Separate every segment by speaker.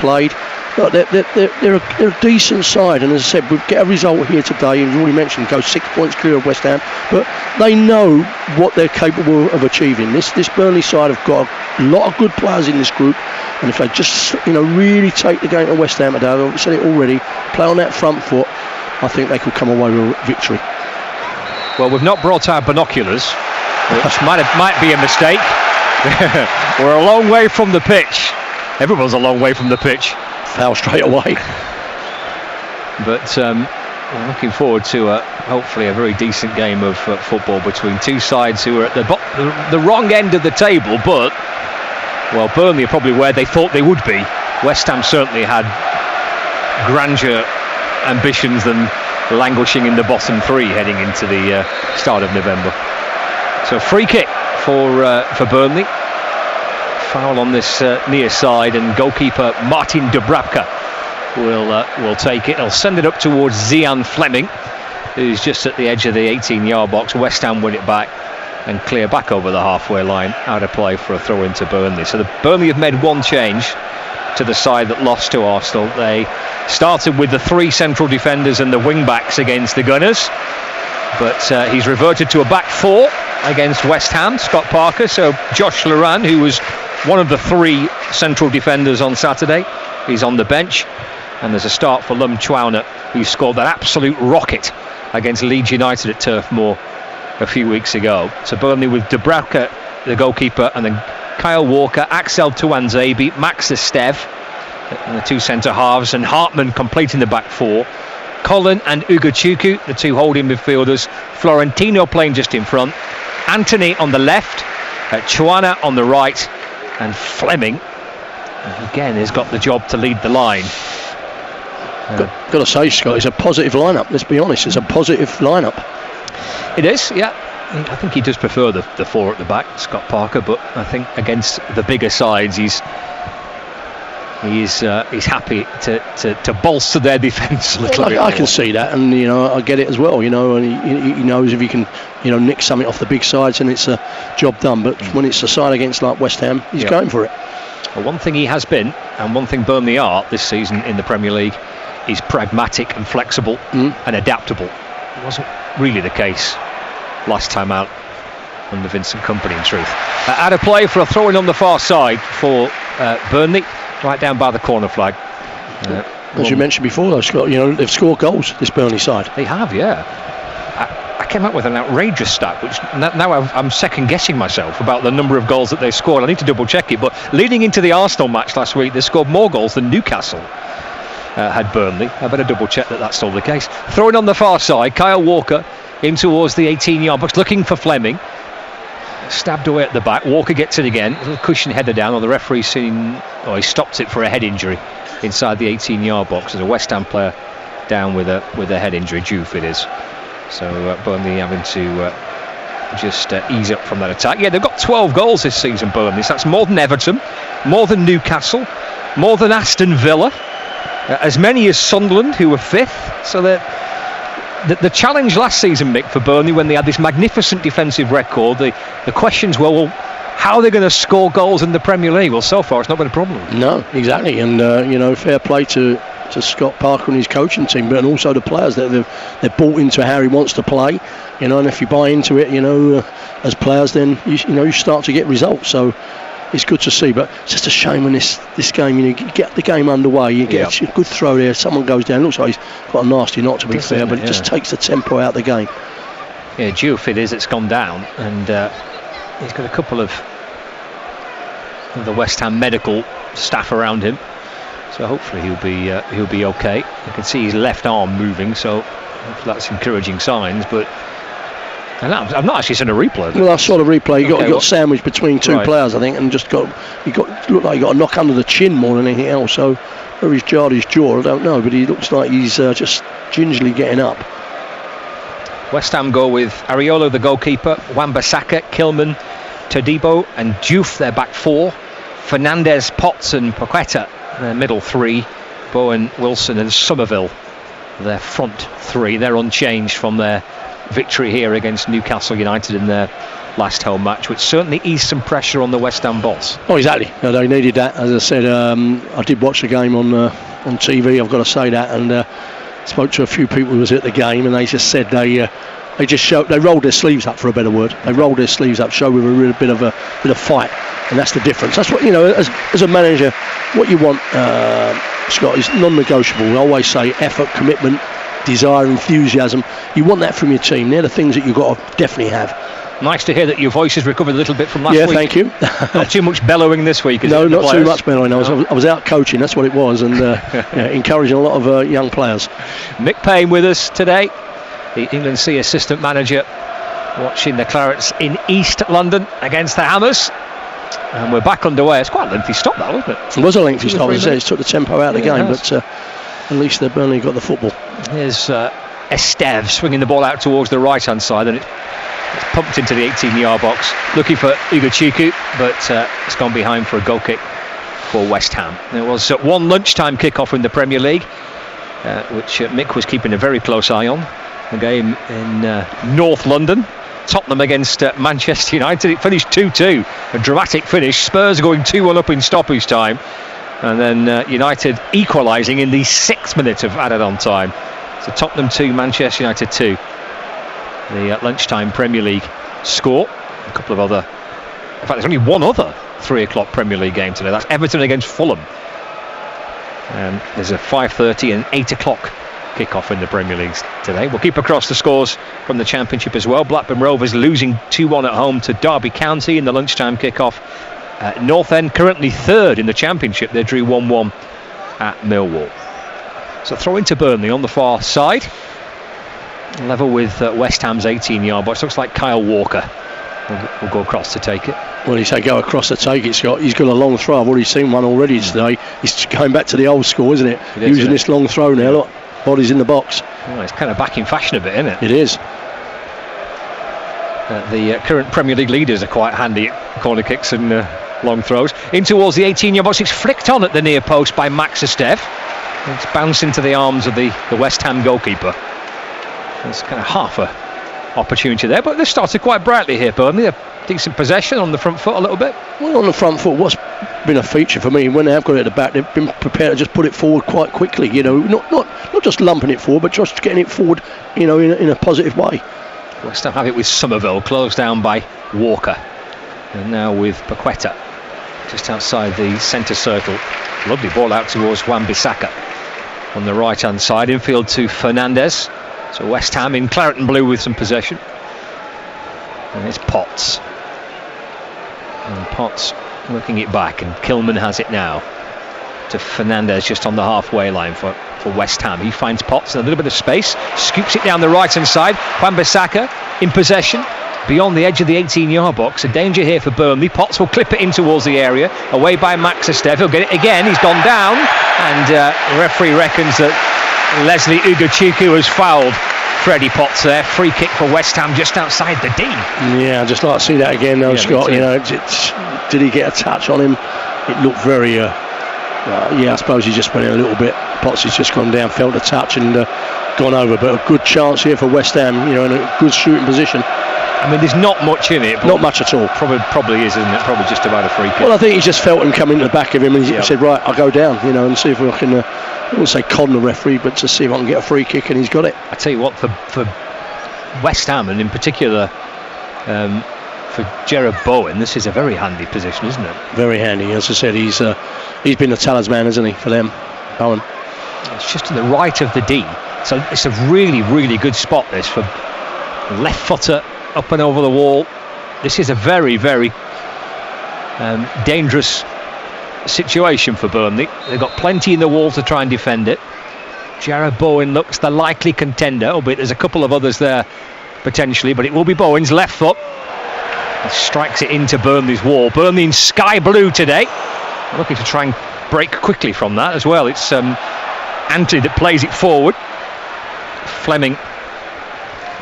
Speaker 1: played. Look, they're a decent side, and as I said, we'll get a result here today, and you already mentioned, go 6 points clear of West Ham, but they know what they're capable of achieving. This Burnley side have got a lot of good players in this group, and if they just really take the game to West Ham today, I've said it already, play on that front foot, I think they could come away with a victory.
Speaker 2: Well, we've not brought our binoculars, which might be a mistake. We're a long way from the pitch. Everyone's a long way from the pitch.
Speaker 1: Foul straight away.
Speaker 2: But we're looking forward to hopefully a very decent game of football between two sides who are at the wrong end of the table, but well, Burnley are probably where they thought they would be. West Ham certainly had grandeur ambitions than languishing in the bottom three heading into the start of November. So free kick for Burnley. Foul on this near side, and goalkeeper Martin Dubravka will take it. He'll send it up towards Zian Fleming, who's just at the edge of the 18-yard box. West Ham win it back and clear back over the halfway line, out of play for a throw into Burnley. So the Burnley have made one change to the side that lost to Arsenal. They started with the three central defenders and the wing backs against the Gunners, but he's reverted to a back four against West Ham, Scott Parker. So Josh Loran, who was one of the three central defenders on Saturday, he's on the bench, and there's a start for Lum Chowner, who scored that absolute rocket against Leeds United at Turf Moor a few weeks ago. So Burnley with Dubravka, the goalkeeper, and then Kyle Walker, Axel Tuanzebe, Max Estev, and the two centre halves, and Hartman completing the back four. Colin and Ugochukwu, the two holding midfielders. Florentino playing just in front. Anthony on the left, Chouana on the right, and Fleming again has got the job to lead the line.
Speaker 1: Got to say, Scott, it's a positive lineup. Let's be honest, it's a positive lineup.
Speaker 2: It is, yeah. I think he does prefer the four at the back, Scott Parker, but I think against the bigger sides he's happy to bolster their defence a little bit more.
Speaker 1: I can see that, and I get it as well. And he knows if he can nick something off the big sides, and it's a job done. But when it's a side against like West Ham, he's going for it.
Speaker 2: Well, one thing he has been, and one thing Burnley are this season in the Premier League, is pragmatic and flexible and adaptable. It wasn't really the case last time out under Vincent Kompany, in truth. Out of play for a throw-in on the far side for Burnley, right down by the corner flag.
Speaker 1: As you mentioned before, though, Scott, they've scored goals, this Burnley side.
Speaker 2: They have, yeah. I came up with an outrageous stat, which now I'm second-guessing myself about the number of goals that they scored. I need to double-check it, but leading into the Arsenal match last week, they scored more goals than Newcastle had Burnley. I better double-check that that's still the case. Throwing on the far side, Kyle Walker in towards the 18-yard box, looking for Fleming. Stabbed away at the back. Walker gets it again. A little cushion header down. Or the referee's he stopped it for a head injury inside the 18-yard box. There's a West Ham player down with a head injury. Juve it is. So Burnley having to just ease up from that attack. Yeah, they've got 12 goals this season, Burnley. So that's more than Everton, more than Newcastle, more than Aston Villa, as many as Sunderland, who were fifth. So the challenge last season, Mick, for Burnley, when they had this magnificent defensive record, the questions were, well, how are they going to score goals in the Premier League? Well, so far it's not been a problem.
Speaker 1: No, exactly. And fair play to Scott Parker and his coaching team, but also the players that they've bought into how he wants to play. And if you buy into it, as players, then you start to get results. So it's good to see, but it's just a shame when this game, you get the game underway, you get a good throw there, someone goes down, looks like he's got a nasty knock, to be fair, but it just takes the tempo out of the game.
Speaker 2: Yeah, Juve it is, it's gone down, and he's got a couple of the West Ham medical staff around him, so hopefully he'll be okay. You can see his left arm moving, so hopefully that's encouraging signs, but I've not actually seen a replay. Well,
Speaker 1: I saw the replay. He got sandwiched between two players, I think, and looked like he got a knock under the chin more than anything else. So whether he's jarred his jaw, I don't know, but he looks like he's just gingerly getting up.
Speaker 2: West Ham go with Areola, the goalkeeper, Wan-Bissaka, Kilman, Todibo, and Diouf, their back four. Fernandez, Potts, and Paqueta, their middle three. Bowen, Wilson, and Somerville, their front three. They're unchanged from their victory here against Newcastle United in their last home match, which certainly eased some pressure on the West Ham boss.
Speaker 1: Oh, exactly. No, they needed that. As I said, I did watch the game on TV. I've got to say that, and spoke to a few people who was at the game, and they just said they just rolled their sleeves up, for a better word. They rolled their sleeves up, showed with a real bit of fight, and that's the difference. That's what, as a manager, what you want, Scott, is non-negotiable. I always say effort, commitment, desire, enthusiasm. You want that from your team. They're the things that you've got to definitely have.
Speaker 2: Nice to hear that your voice has recovered a little bit from last week.
Speaker 1: Yeah, thank you.
Speaker 2: Not too much bellowing this week, is it?
Speaker 1: No, not too much bellowing. I was out coaching, that's what it was, and encouraging a lot of young players.
Speaker 2: Mick Payne with us today, the England C assistant manager, watching the Clarets in East London against the Hammers. And we're back underway. It's quite a lengthy stop, that, wasn't it?
Speaker 1: It was a lengthy stop. As I said, it took the tempo out of the game, but at least they've Burnley got the football.
Speaker 2: Here's Esteve swinging the ball out towards the right-hand side, and it's pumped into the 18-yard box, looking for Ugochukwu, but it's gone behind for a goal kick for West Ham. There was one lunchtime kick-off in the Premier League, which Mick was keeping a very close eye on. The game in North London, Tottenham against Manchester United. It finished 2-2, a dramatic finish. Spurs going 2-1 up in stoppage time, and then United equalising in the 6th minute of added-on time. So Tottenham 2, Manchester United 2. The lunchtime Premier League score. A couple of other, in fact there's only one other 3 o'clock Premier League game today. That's Everton against Fulham. There's a 5:30 and 8 o'clock kick-off in the Premier League today. We'll keep across the scores from the Championship as well. Blackburn Rovers losing 2-1 at home to Derby County in the lunchtime kick-off. North End currently 3rd in the Championship. They drew 1-1 at Millwall. So throw into Burnley on the far side, level with West Ham's 18-yard box. Looks like Kyle Walker will go across to take it.
Speaker 1: Well, you say go across to take it, Scott. He's got a long throw. I've already seen one already today. He's going back to the old school, isn't it? Using this long throw now. Look, body's in the box.
Speaker 2: Oh, it's kind of back in fashion a bit, isn't it?
Speaker 1: It is.
Speaker 2: The current Premier League leaders are quite handy at corner kicks and long throws. In towards the 18-yard box. It's flicked on at the near post by Max Esteve. It's bounced into the arms of the West Ham goalkeeper. There's kind of half a opportunity there, but they started quite brightly here, Burnley. A decent possession on the front foot a little bit. Well,
Speaker 1: on the front foot, what's been a feature for me, when they have got it at the back, they've been prepared to just put it forward quite quickly, not just lumping it forward, but just getting it forward, in a positive way.
Speaker 2: West Ham have it with Somerville, closed down by Walker, and now with Paqueta just outside the centre circle. Lovely ball out towards Wan-Bissaka on the right hand side, infield to Fernandez. So West Ham in claret and blue with some possession, and it's Potts, and Potts working it back, and Kilman has it now to Fernandez just on the halfway line for West Ham. He finds Potts in a little bit of space, scoops it down the right hand side. Wan-Bissaka in possession beyond the edge of the 18-yard box. A danger here for Burnley. Potts will clip it in towards the area, away by Max Esteve. He'll get it again. He's gone down, and the referee reckons that Leslie Ugochukwu has fouled Freddie Potts there. Free kick for West Ham just outside the D.
Speaker 1: Yeah, I'd just like to see that again though, Scott. Did he get a touch on him? It looked very I suppose he's just been in a little bit. Potts has just gone down, felt a touch, and gone over. But a good chance here for West Ham, in a good shooting position.
Speaker 2: I mean, there's not much in it.
Speaker 1: Not much at all.
Speaker 2: Probably is, isn't it? Probably just about a free kick.
Speaker 1: Well, I think he just felt him coming to the back of him, and he said, right, I'll go down, and see if I can, I wouldn't say con the referee, but to see if I can get a free kick, and he's got it.
Speaker 2: I tell you what, for West Ham, and in particular for Gerard Bowen, this is a very handy position, isn't it?
Speaker 1: Very handy. As I said, he's been the talisman, hasn't he, for them, Bowen.
Speaker 2: It's just to the right of the D. So it's a really, really good spot, this, for left footer up and over the wall. This is a very, very dangerous situation for Burnley. They've got plenty in the wall to try and defend it. Gerard Bowen looks the likely contender, albeit there's a couple of others there potentially, but it will be Bowen's left foot. He strikes it into Burnley's wall. Burnley in sky blue today, looking to try and break quickly from that as well. It's Anthony that plays it forward. Fleming,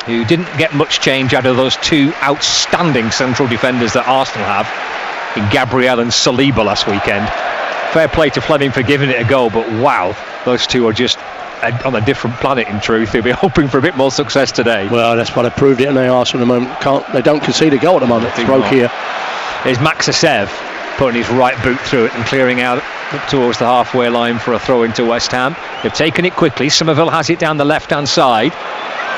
Speaker 2: who didn't get much change out of those two outstanding central defenders that Arsenal have in Gabriel and Saliba last weekend. Fair play to Fleming for giving it a go, but wow, those two are just on a different planet. In truth, he'll be hoping for a bit more success today.
Speaker 1: Well, that's what they proved it, and they Arsenal at the moment they don't concede a goal at the moment. Broke here.
Speaker 2: Here's Maxasev putting his right boot through it and clearing out up towards the halfway line for a throw into West Ham. They've taken it quickly. Somerville has it down the left-hand side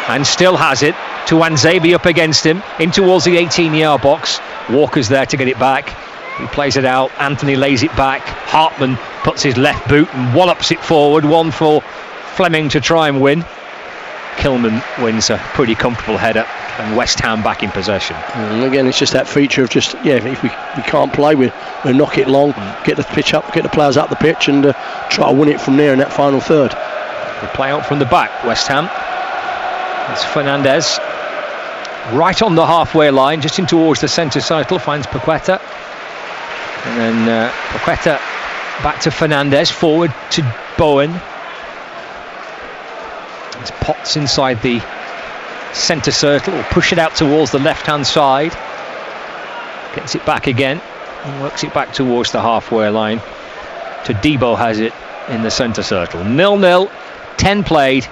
Speaker 2: and still has it. To Wanzabi up against him, in towards the 18-yard box. Walker's there to get it back. He plays it out. Anthony lays it back. Hartman puts his left boot and wallops it forward. One for Fleming to try and win. Kilman wins a pretty comfortable header, and West Ham back in possession.
Speaker 1: And again, it's just that feature of just, if we can't play, we'll knock it long, get the pitch up, get the players up the pitch, and try to win it from there in that final third.
Speaker 2: They play out from the back, West Ham. It's Fernandez. Right on the halfway line, just in towards the centre circle, finds Paqueta. And then Paqueta back to Fernandez, forward to Bowen. It's Potts inside the centre circle, will push it out towards the left-hand side. Gets it back again and works it back towards the halfway line. To Debo has it in the centre circle. 0-0, 10 played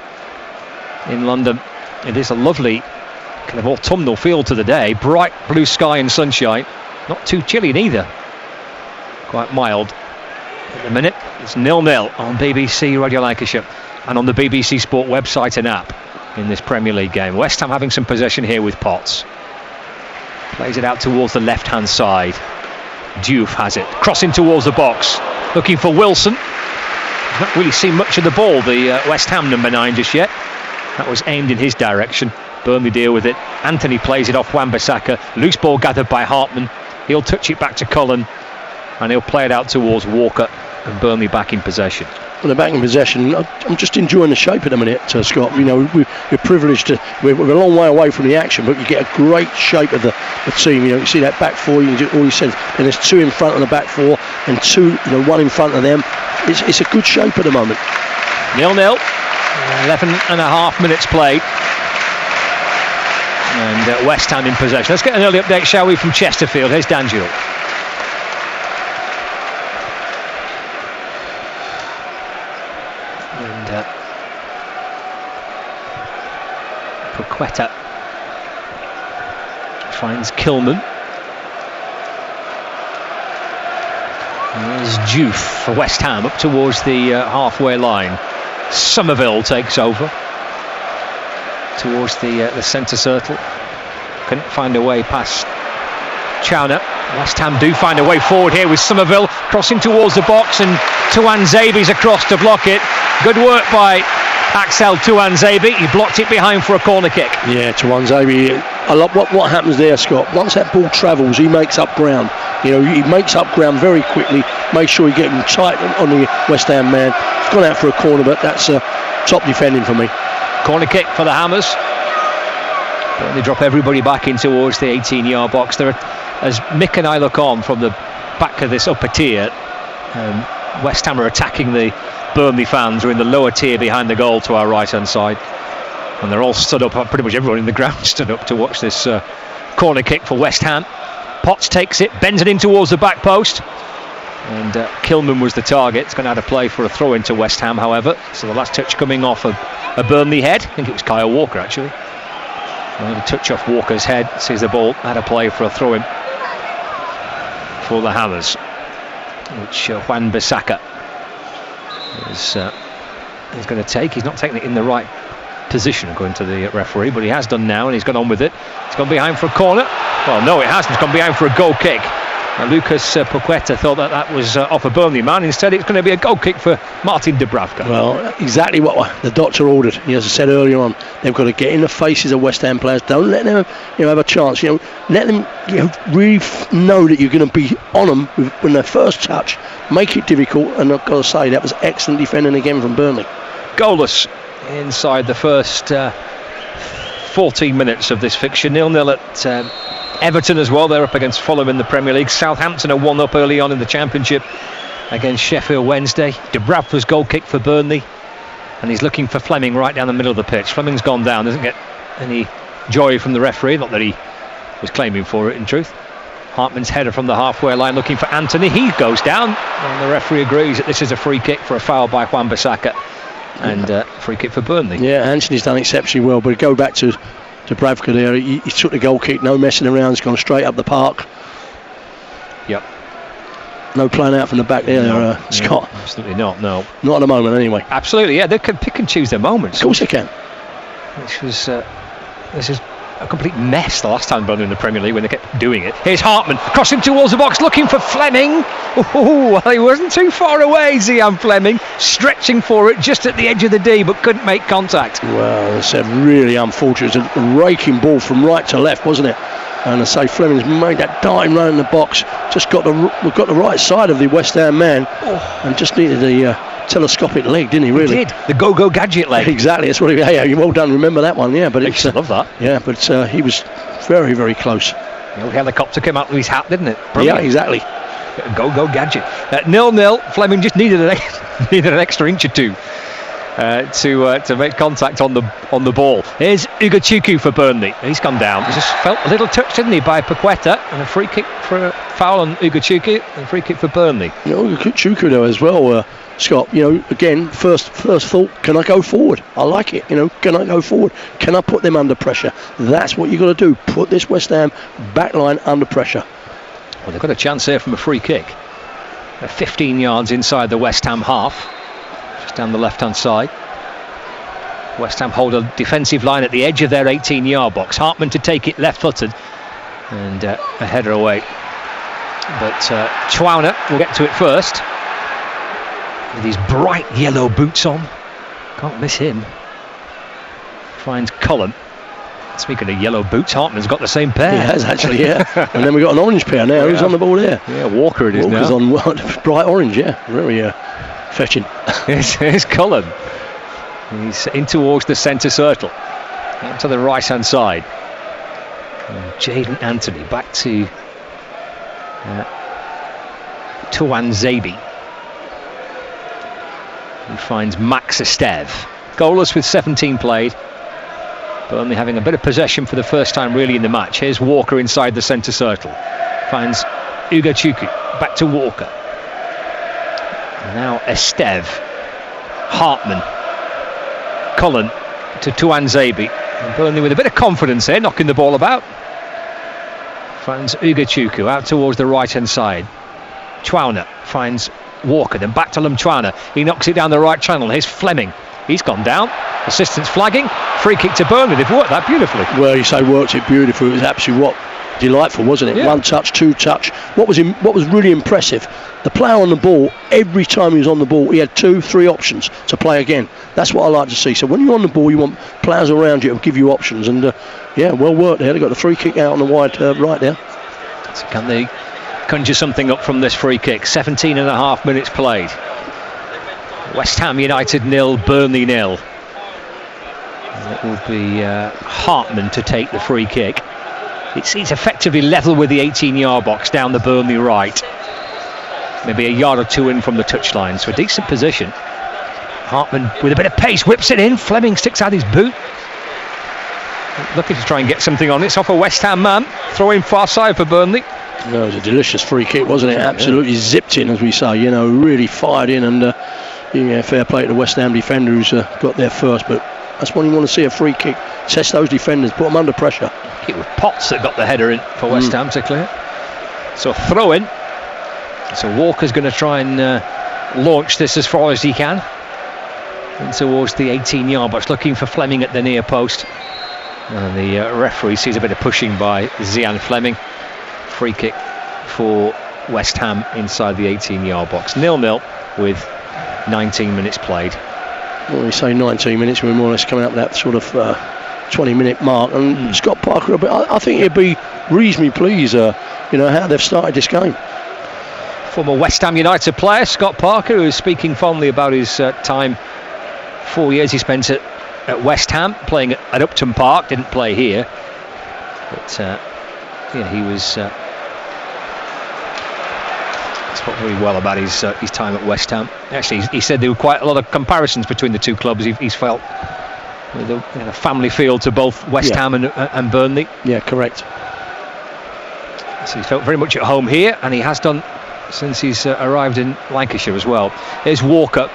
Speaker 2: in London. It is a lovely kind of autumnal feel to the day. Bright blue sky and sunshine. Not too chilly neither. Quite mild. At the minute, it's 0-0 on BBC Radio Lancashire and on the BBC Sport website and app in this Premier League game. West Ham having some possession here with Potts. Plays it out towards the left-hand side. Diouf has it. Crossing towards the box. Looking for Wilson. He's not really seen much of the ball, the West Ham number 9 just yet. That was aimed in his direction. Burnley deal with it. Anthony plays it off Wan-Bissaka. Loose ball gathered by Hartman. He'll touch it back to Cullen, and he'll play it out towards Walker, and Burnley back in possession.
Speaker 1: Well, they're back in possession. I'm just enjoying the shape at the minute, Scott. We're privileged we're a long way away from the action, but you get a great shape of the team. You see that back four, you can do all you said, and there's 2 in front of the back four and 2, 1 in front of them. It's a good shape at the moment.
Speaker 2: 0-0, 11 and a half minutes played. And West Ham in possession. Let's get an early update, shall we, from Chesterfield. Here's Dan Jewell. And Paqueta finds Kilman. There's Diouf for West Ham up towards the halfway line. Somerville takes over towards the centre circle. Couldn't find a way past Chowner. West Ham do find a way forward here with Somerville crossing towards the box, and Tuanzebe's across to block it. Good work by Axel Tuanzebe. He blocked it behind for a corner kick.
Speaker 1: Yeah, Tuanzebe. I love what happens there, Scott. Once that ball travels, he makes up ground. He makes up ground very quickly. Make sure you get him tight on the West Ham man. He's gone out for a corner, but that's top defending for me.
Speaker 2: Corner kick for the Hammers. But they drop everybody back in towards the 18-yard box. There, as Mick and I look on from the back of this upper tier, West Ham are attacking the Burnley fans who are in the lower tier behind the goal to our right-hand side, and they're all stood up. Pretty much everyone in the ground stood up to watch this corner kick for West Ham. Potts takes it, bends it in towards the back post, and Kilman was the target. It's going to have to play for a throw into West Ham, however. So the last touch coming off a Burnley head. I think it was Kyle Walker actually. A touch off Walker's head, sees the ball, had a play for a throw-in for the Hammers, which Wan-Bissaka is going to take. He's not taking it in the right position according to the referee, but he has done now, and he's gone on with it. It's gone behind for a corner. Well, no, it hasn't. It's gone behind for a goal kick. Lucas Paqueta thought that was off a Burnley man. Instead, it's going to be a goal kick for Martin Dubravka.
Speaker 1: Well, exactly what the doctor ordered. As I said earlier on, they've got to get in the faces of West Ham players. Don't let them, have a chance. Let them, really know that you're going to be on them when they first touch. Make it difficult. And I've got to say, that was excellent defending again from Burnley.
Speaker 2: Goalless inside the first 14 minutes of this fixture. 0-0 at Everton as well. They're up against Fulham in the Premier League. Southampton are 1-up early on in the Championship against Sheffield Wednesday. Dubravka's goal kick for Burnley, and he's looking for Fleming right down the middle of the pitch. Fleming's gone down, doesn't get any joy from the referee, not that he was claiming for it in truth. Hartman's header from the halfway line looking for Anthony. He goes down, and the referee agrees that this is a free kick for a foul by Wan-Bissaka. and free kick for Burnley.
Speaker 1: Yeah, Anthony's done exceptionally well, but go back to Bradford there. He took the goal kick, no messing around. He's gone straight up the park.
Speaker 2: Yep.
Speaker 1: No playing out from the back there, Scott.
Speaker 2: Absolutely not. No.
Speaker 1: Not at the moment, anyway.
Speaker 2: Absolutely, yeah. They can pick and choose their moments.
Speaker 1: Of course they can.
Speaker 2: This is a complete mess the last time Burnley in the Premier League when they kept doing it. Here's Hartman crossing towards the box, looking for Fleming. Well, he wasn't too far away, Zian Fleming, stretching for it just at the edge of the D, but couldn't make contact.
Speaker 1: Well, it's really unfortunate. It was a raking ball from right to left, wasn't it? And I say Fleming's made that diving round the box. We've got the right side of the West Ham man, and just needed the telescopic leg, didn't he? Really,
Speaker 2: he did. The go-go gadget leg.
Speaker 1: Exactly. That's what he. Hey, well done. Remember that one? Yeah, but
Speaker 2: I love that.
Speaker 1: Yeah, but he was very, very close.
Speaker 2: The helicopter came out with his hat, didn't it? Brilliant.
Speaker 1: Yeah, exactly.
Speaker 2: Go gadget. 0-0. Fleming just needed an extra inch or two to make contact on the ball. Here's Ugochukwu for Burnley. He's gone down. He just felt a little touch, didn't he, by Paqueta, and a free kick for a foul on Ugochukwu, and a free kick for Burnley.
Speaker 1: Ugochukwu though as well, Scott. Again, first thought, can I go forward? I like it. Can I go forward? Can I put them under pressure? That's what you got to do. Put this West Ham back line under pressure.
Speaker 2: Well, they've got a chance here from a free kick. They're 15 yards inside the West Ham half. Down the left hand side. West Ham hold a defensive line at the edge of their 18-yard box. Hartman to take it left footed and a header away, but Chouana will get to it first with his bright yellow boots on. Can't miss him. Finds Cullen. Speaking of yellow boots, Hartman's got the same pair.
Speaker 1: He has actually, yeah. And then we've got an orange pair now. Yeah. Who's on the ball there?
Speaker 2: Yeah, Walker it is.
Speaker 1: Walker's
Speaker 2: now.
Speaker 1: On bright orange, yeah. Very fetching.
Speaker 2: Here's Cullen. He's in towards the centre circle, out to the right hand side. Jaden Anthony back to Tuanzebe. He finds Max Esteve. Goalless with 17 played. Burnley having a bit of possession for the first time really in the match. Here's Walker inside the centre circle. Finds Ugochukwu. Back to Walker. Now Esteve, Hartman, Cullen to Tuanzebe. And Burnley with a bit of confidence here, knocking the ball about. Finds Ugochukwu out towards the right hand side. Chouana finds Walker, then back to Chouana. He knocks it down the right channel. Here's Fleming. He's gone down. Assistants flagging. Free kick to Burnley. They've worked that beautifully.
Speaker 1: Well, you say worked it beautifully. It was absolutely delightful, wasn't it?
Speaker 2: Yeah.
Speaker 1: One touch, two touch. What was really impressive, the player on the ball, every time he was on the ball, he had 2-3 options to play again. That's what I like to see. So when you're on the ball, you want players around you to give you options. And well worked there. They got the free kick out on the wide right there.
Speaker 2: So can they conjure something up from this free kick? 17.5 minutes played. West Ham United 0, Burnley 0. It will be Hartman to take the free kick. It's effectively level with the 18-yard box down the Burnley right. Maybe a yard or two in from the touchline, so a decent position. Hartman with a bit of pace whips it in. Fleming sticks out his boot. Looking to try and get something on it. It's off a West Ham man. Throw in far side for Burnley.
Speaker 1: No, it was a delicious free kick, wasn't it? Absolutely zipped in, as we say. Really fired in, and fair play to the West Ham defender who's got there first. But that's when you want to see a free kick. Test those defenders, put them under pressure.
Speaker 2: It was Potts that got the header in for West Ham to clear. So throw in. So Walker's going to try and launch this as far as he can. And towards the 18-yard box, looking for Fleming at the near post. And the referee sees a bit of pushing by Zian Fleming. Free kick for West Ham inside the 18-yard box. 0-0 with 19 minutes played.
Speaker 1: Well, you say 19 minutes, we're more or less coming up with that sort of 20-minute mark. And Scott Parker, I think he'd be reasonably pleased, how they've started this game.
Speaker 2: Former West Ham United player Scott Parker, who is speaking fondly about his time. 4 years he spent at West Ham, playing at Upton Park. Didn't play here, but he was spoke very well about his time at West Ham. Actually, he said there were quite a lot of comparisons between the two clubs. He's felt with a family feel to both West Ham and Burnley.
Speaker 1: Yeah, correct.
Speaker 2: So he felt very much at home here, and he has done since he's arrived in Lancashire as well. Here's Walker.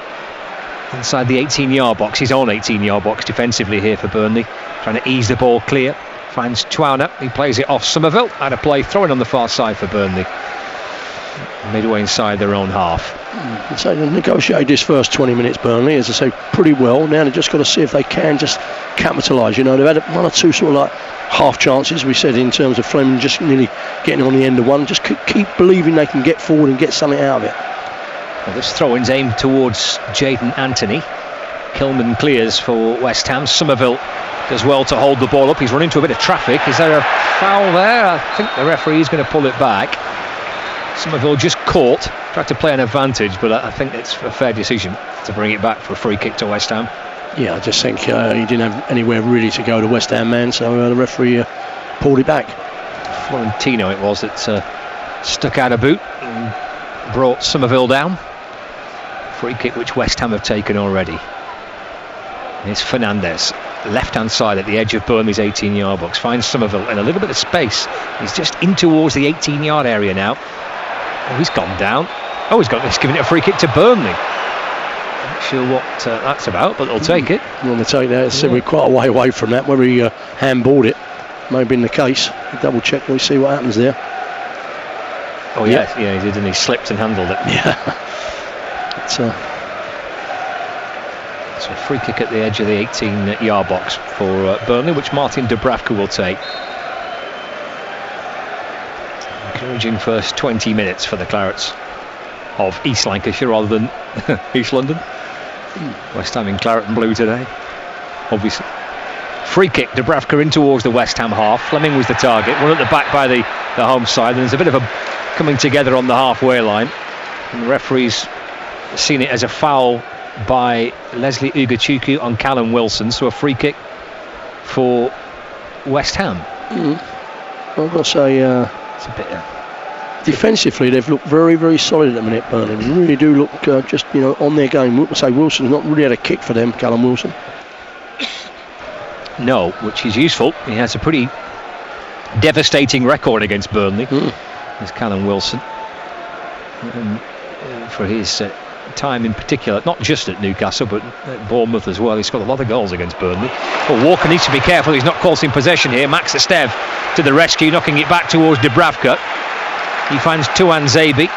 Speaker 2: inside the 18-yard box, his own 18-yard box defensively here for Burnley, trying to ease the ball clear. Finds Chouana, he plays it off Somerville. Had a play throwing on the far side for Burnley, midway inside their own half.
Speaker 1: So they negotiated this first 20 minutes, Burnley, as I say, pretty well. Now they've just got to see if they can just capitalise. You know, they've had one or two sort of like half chances, we said, in terms of Fleming just nearly getting on the end of one. Just keep believing they can get forward and get something out of it.
Speaker 2: Well, this throw-in's aimed towards Jayden Anthony. Kilman clears for West Ham. Somerville does well to hold the ball up. He's run into a bit of traffic. Is there a foul there? I think the referee is going to pull it back. Somerville just caught, tried to play an advantage, but I think it's a fair decision to bring it back for a free kick to West Ham.
Speaker 1: Yeah, I just think he didn't have anywhere really to go, the West Ham man, so the referee pulled it back.
Speaker 2: Florentino it was that stuck out a boot and brought Somerville down. Free kick which West Ham have taken already. Here's Fernandez, left-hand side at the edge of Burnley's 18-yard box. Finds Somerville in a little bit of space. He's just in towards the 18-yard area now. Oh, he's gone down. Oh, he's giving it a free kick to Burnley. Not sure what that's about, but they'll take it.
Speaker 1: Want to take that? So we're quite a way away from that. Whether he handballed it, may have been the case. Double check, we'll see what happens there.
Speaker 2: Oh yeah, he did, and he slipped and handled it.
Speaker 1: Yeah. It's
Speaker 2: So a free kick at the edge of the 18-yard box for Burnley, which Martin Dubravka will take. Encouraging first 20 minutes for the Clarets of East Lancashire rather than East London. West Ham in claret and blue today, obviously. Free kick, Dubravka in towards the West Ham half. Fleming was the target, one at the back by the home side, and there's a bit of a coming together on the halfway line. And the referee's seen it as a foul by Leslie Ugochukwu on Callum Wilson, so a free kick for West Ham.
Speaker 1: I've got to say,
Speaker 2: it's a bit
Speaker 1: defensively they've looked very, very solid at the minute, Burnley. They really do look just, on their game. I say Wilson's not really had a kick for them, Callum Wilson. No,
Speaker 2: which is useful. He has a pretty devastating record against Burnley. There's Callum Wilson. For his time in particular, not just at Newcastle but at Bournemouth as well. He's scored a lot of goals against Burnley. Well, Walker needs to be careful he's not caught in possession here. Max Estev to the rescue, knocking it back towards Dubravka. He finds Touan Zabi,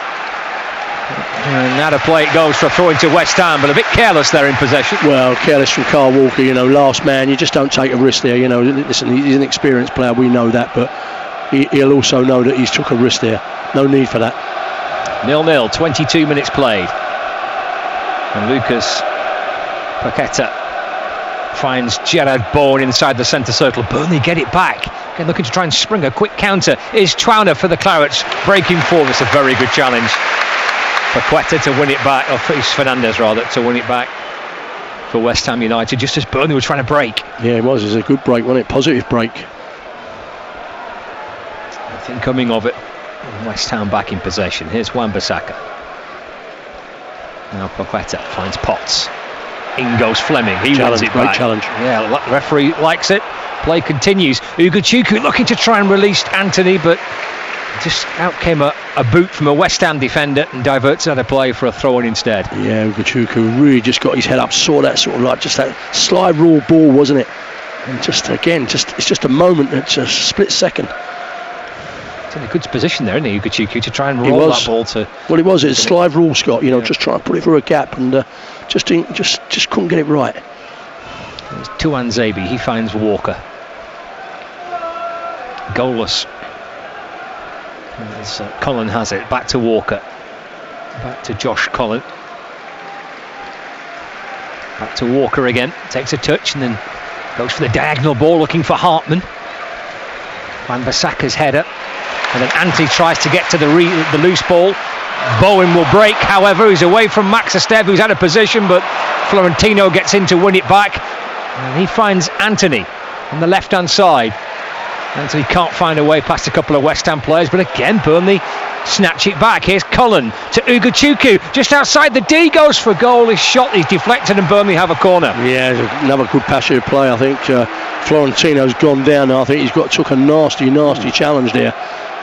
Speaker 2: and out of play it goes for a throw into West Ham, but a bit careless there in possession.
Speaker 1: Well, careless from Carl Walker, last man, you just don't take a risk there. Listen, he's an experienced player, we know that, but he'll also know that he's took a risk there. No need for that.
Speaker 2: 0-0, 22 minutes played. And Lucas Paqueta finds Gerard Bourne inside the centre circle. Burnley get it back. Again, looking to try and spring a quick counter. Is Chouana for the Clarets. Breaking forward. It's a very good challenge. Paqueta to win it back. Or it's Fernandez, rather, to win it back for West Ham United, just as Burnley were trying to break.
Speaker 1: Yeah, it was. It was a good break, wasn't it? Positive break.
Speaker 2: Nothing coming of it. West Ham back in possession. Here's Wan-Bissaka. Now Paqueta finds Potts. In goes Fleming. He runs it back.
Speaker 1: Great challenge.
Speaker 2: Yeah, the referee likes it. Play continues. Ugochukwu looking to try and release Anthony, but just out came a boot from a West Ham defender and diverts out of play for a throw-in instead.
Speaker 1: Yeah, Ugochukwu really just got his head up, saw that sort of like just that slide raw ball, wasn't it? And just again, it's just a moment. It's a split second.
Speaker 2: In a good position there, isn't he, Ugochukwu, to try and roll that ball to...
Speaker 1: Well, it was. It's slide rule, Scott. Just try and put it through a gap, and just couldn't get it right.
Speaker 2: There's Touan Zabi. He finds Walker. Goalless. As Cullen has it. Back to Walker. Back to Josh Cullen. Back to Walker again. Takes a touch and then goes for the diagonal ball, looking for Hartman. Wan-Bissaka's header. And then Anthony tries to get to the loose ball. Bowen will break, however. He's away from Max Estev, who's out of position, but Florentino gets in to win it back. And he finds Anthony on the left-hand side. Anthony can't find a way past a couple of West Ham players, but again, Burnley snatch it back. Here's Cullen to Ugochukwu. Just outside the D, goes for goal. His shot is deflected and Burnley have a corner.
Speaker 1: Yeah, another good passionate play. I think Florentino's gone down. I think he's took a nasty challenge there.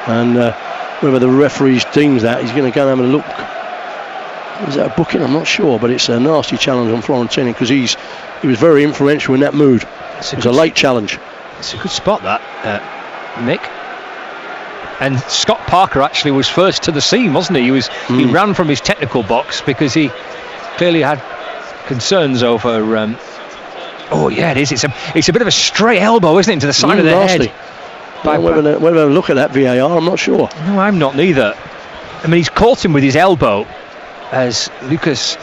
Speaker 1: And whether the referee deems that, he's going to go and have a look. Is that a booking? I'm not sure, but it's a nasty challenge on Florentino because he was very influential in that mood. It was a late challenge.
Speaker 2: It's a good spot, that, Mick. And Scott Parker actually was first to the scene, wasn't he? He ran from his technical box because he clearly had concerns over. Oh yeah, it is. It's a bit of a stray elbow, isn't it, into the side of the
Speaker 1: nasty
Speaker 2: head.
Speaker 1: Whether they look at that VAR, I'm not sure.
Speaker 2: No, I'm not neither. I mean, he's caught him with his elbow as Lucas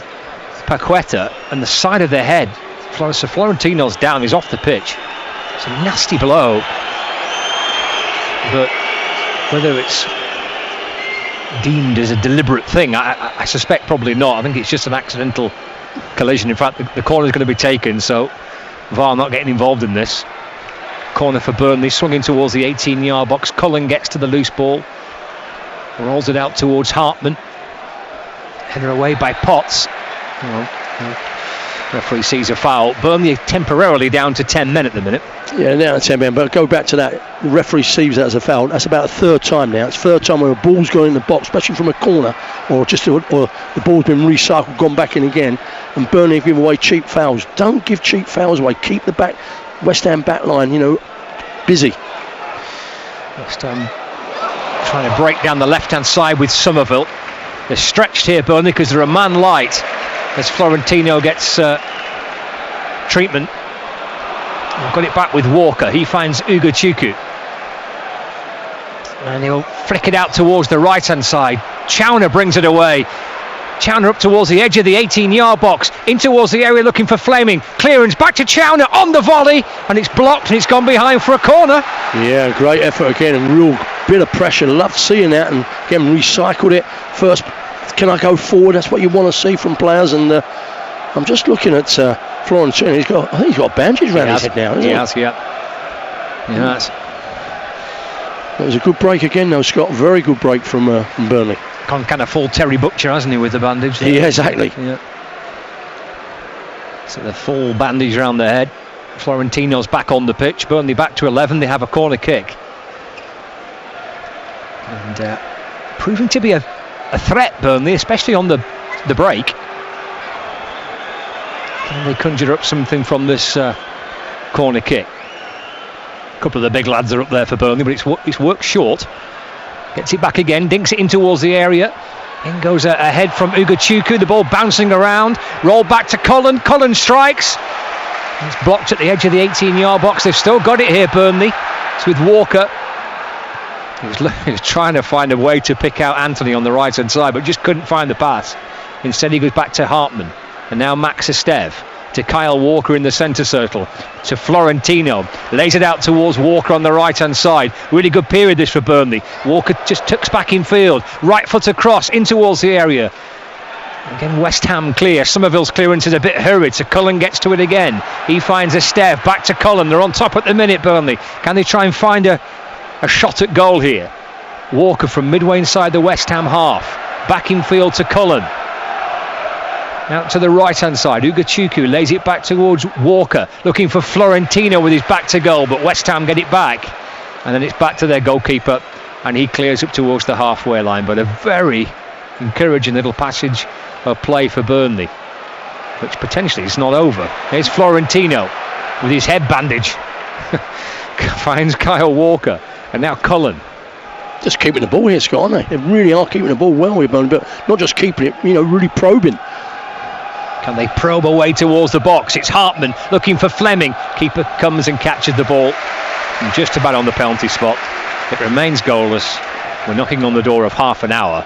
Speaker 2: Paqueta, and the side of the head. So Florentino's down. He's off the pitch. It's a nasty blow, but whether it's deemed as a deliberate thing, I suspect probably not. I think it's just an accidental collision. In fact, the corner is going to be taken, so VAR not getting involved in this. Corner for Burnley, swung in towards the 18-yard box. Cullen gets to the loose ball, rolls it out towards Hartman. Header away by Potts. Referee sees a foul. Burnley temporarily down to 10 men at the minute.
Speaker 1: Yeah, now to 10 men, but go back to that. The referee sees that as a foul. That's about a third time now. It's third time where a ball's going in the box, especially from a corner, or the ball's been recycled, gone back in again, and Burnley give away cheap fouls. Don't give cheap fouls away. Keep the West Ham back line, busy.
Speaker 2: West Ham trying to break down the left-hand side with Somerville. They're stretched here, Burnley, because they're a man light as Florentino gets treatment. Got it back with Walker. He finds Ugochukwu, and he'll flick it out towards the right-hand side. Chowner brings it away. Chowner up towards the edge of the 18-yard box, in towards the area looking for Fleming. Clearance back to Chowner on the volley, and it's blocked and it's gone behind for a corner.
Speaker 1: Yeah, great effort again, and real bit of pressure. Love seeing that, and again recycled it. First, can I go forward? That's what you want to see from players. And I'm just looking at Florentino. I think he's got a bandage around his head now, isn't he?
Speaker 2: Yes, yeah.
Speaker 1: It was a good break again, though, Scott. Very good break from Burnley.
Speaker 2: Gone kind of full Terry Butcher, hasn't he, with the bandage there?
Speaker 1: Yeah, exactly.
Speaker 2: Yeah. So the full bandage around the head. Florentino's back on the pitch. Burnley back to 11. They have a corner kick. And proving to be a threat, Burnley, especially on the break. Can they conjure up something from this corner kick? A couple of the big lads are up there for Burnley, but it's worked short. Gets it back again, dinks it in towards the area. In goes ahead from Ugochukwu, the ball bouncing around. Roll back to Cullen. Cullen strikes. It's blocked at the edge of the 18-yard box. They've still got it here, Burnley. It's with Walker. He was trying to find a way to pick out Anthony on the right-hand side, but just couldn't find the pass. Instead, he goes back to Hartman. And now Max Esteve to Kyle Walker in the centre circle. To Florentino. Lays it out towards Walker on the right-hand side. Really good period this for Burnley. Walker just tucks back in field. Right foot across in towards the area. Again, West Ham clear. Somerville's clearance is a bit hurried, so Cullen gets to it again. He finds Esteve. Back to Cullen. They're on top at the minute, Burnley. Can they try and find a shot at goal here? Walker from midway inside the West Ham half. Back in field to Cullen. Out to the right-hand side, Ugochukwu lays it back towards Walker, looking for Florentino with his back to goal, but West Ham get it back. And then it's back to their goalkeeper, and he clears up towards the halfway line. But a very encouraging little passage of play for Burnley, which potentially is not over. Here's Florentino with his head bandage. Finds Kyle Walker, and now Cullen.
Speaker 1: Just keeping the ball here, Scott, aren't they? They really are keeping the ball well with Burnley, but not just keeping it, really probing.
Speaker 2: Can they probe away towards the box? It's Hartman looking for Fleming. Keeper comes and catches the ball. And just about on the penalty spot. It remains goalless. We're knocking on the door of half an hour.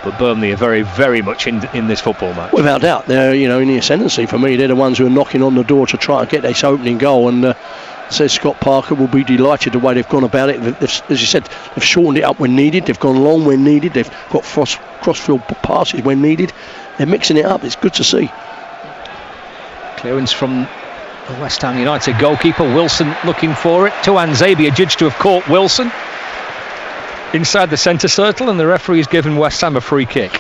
Speaker 2: But Burnley are very, very much in this football match. Without
Speaker 1: doubt. They're, in the ascendancy for me. They're the ones who are knocking on the door to try and get this opening goal. And says Scott Parker will be delighted the way they've gone about it. As you said, they've shortened it up when needed. They've gone long when needed. They've got cross-field passes when needed. They're mixing it up. It's good to see.
Speaker 2: Clearance from the West Ham United goalkeeper. Wilson looking for it. Tuan Zabi adjudged to have caught Wilson inside the centre circle, and the referee has given West Ham a free kick.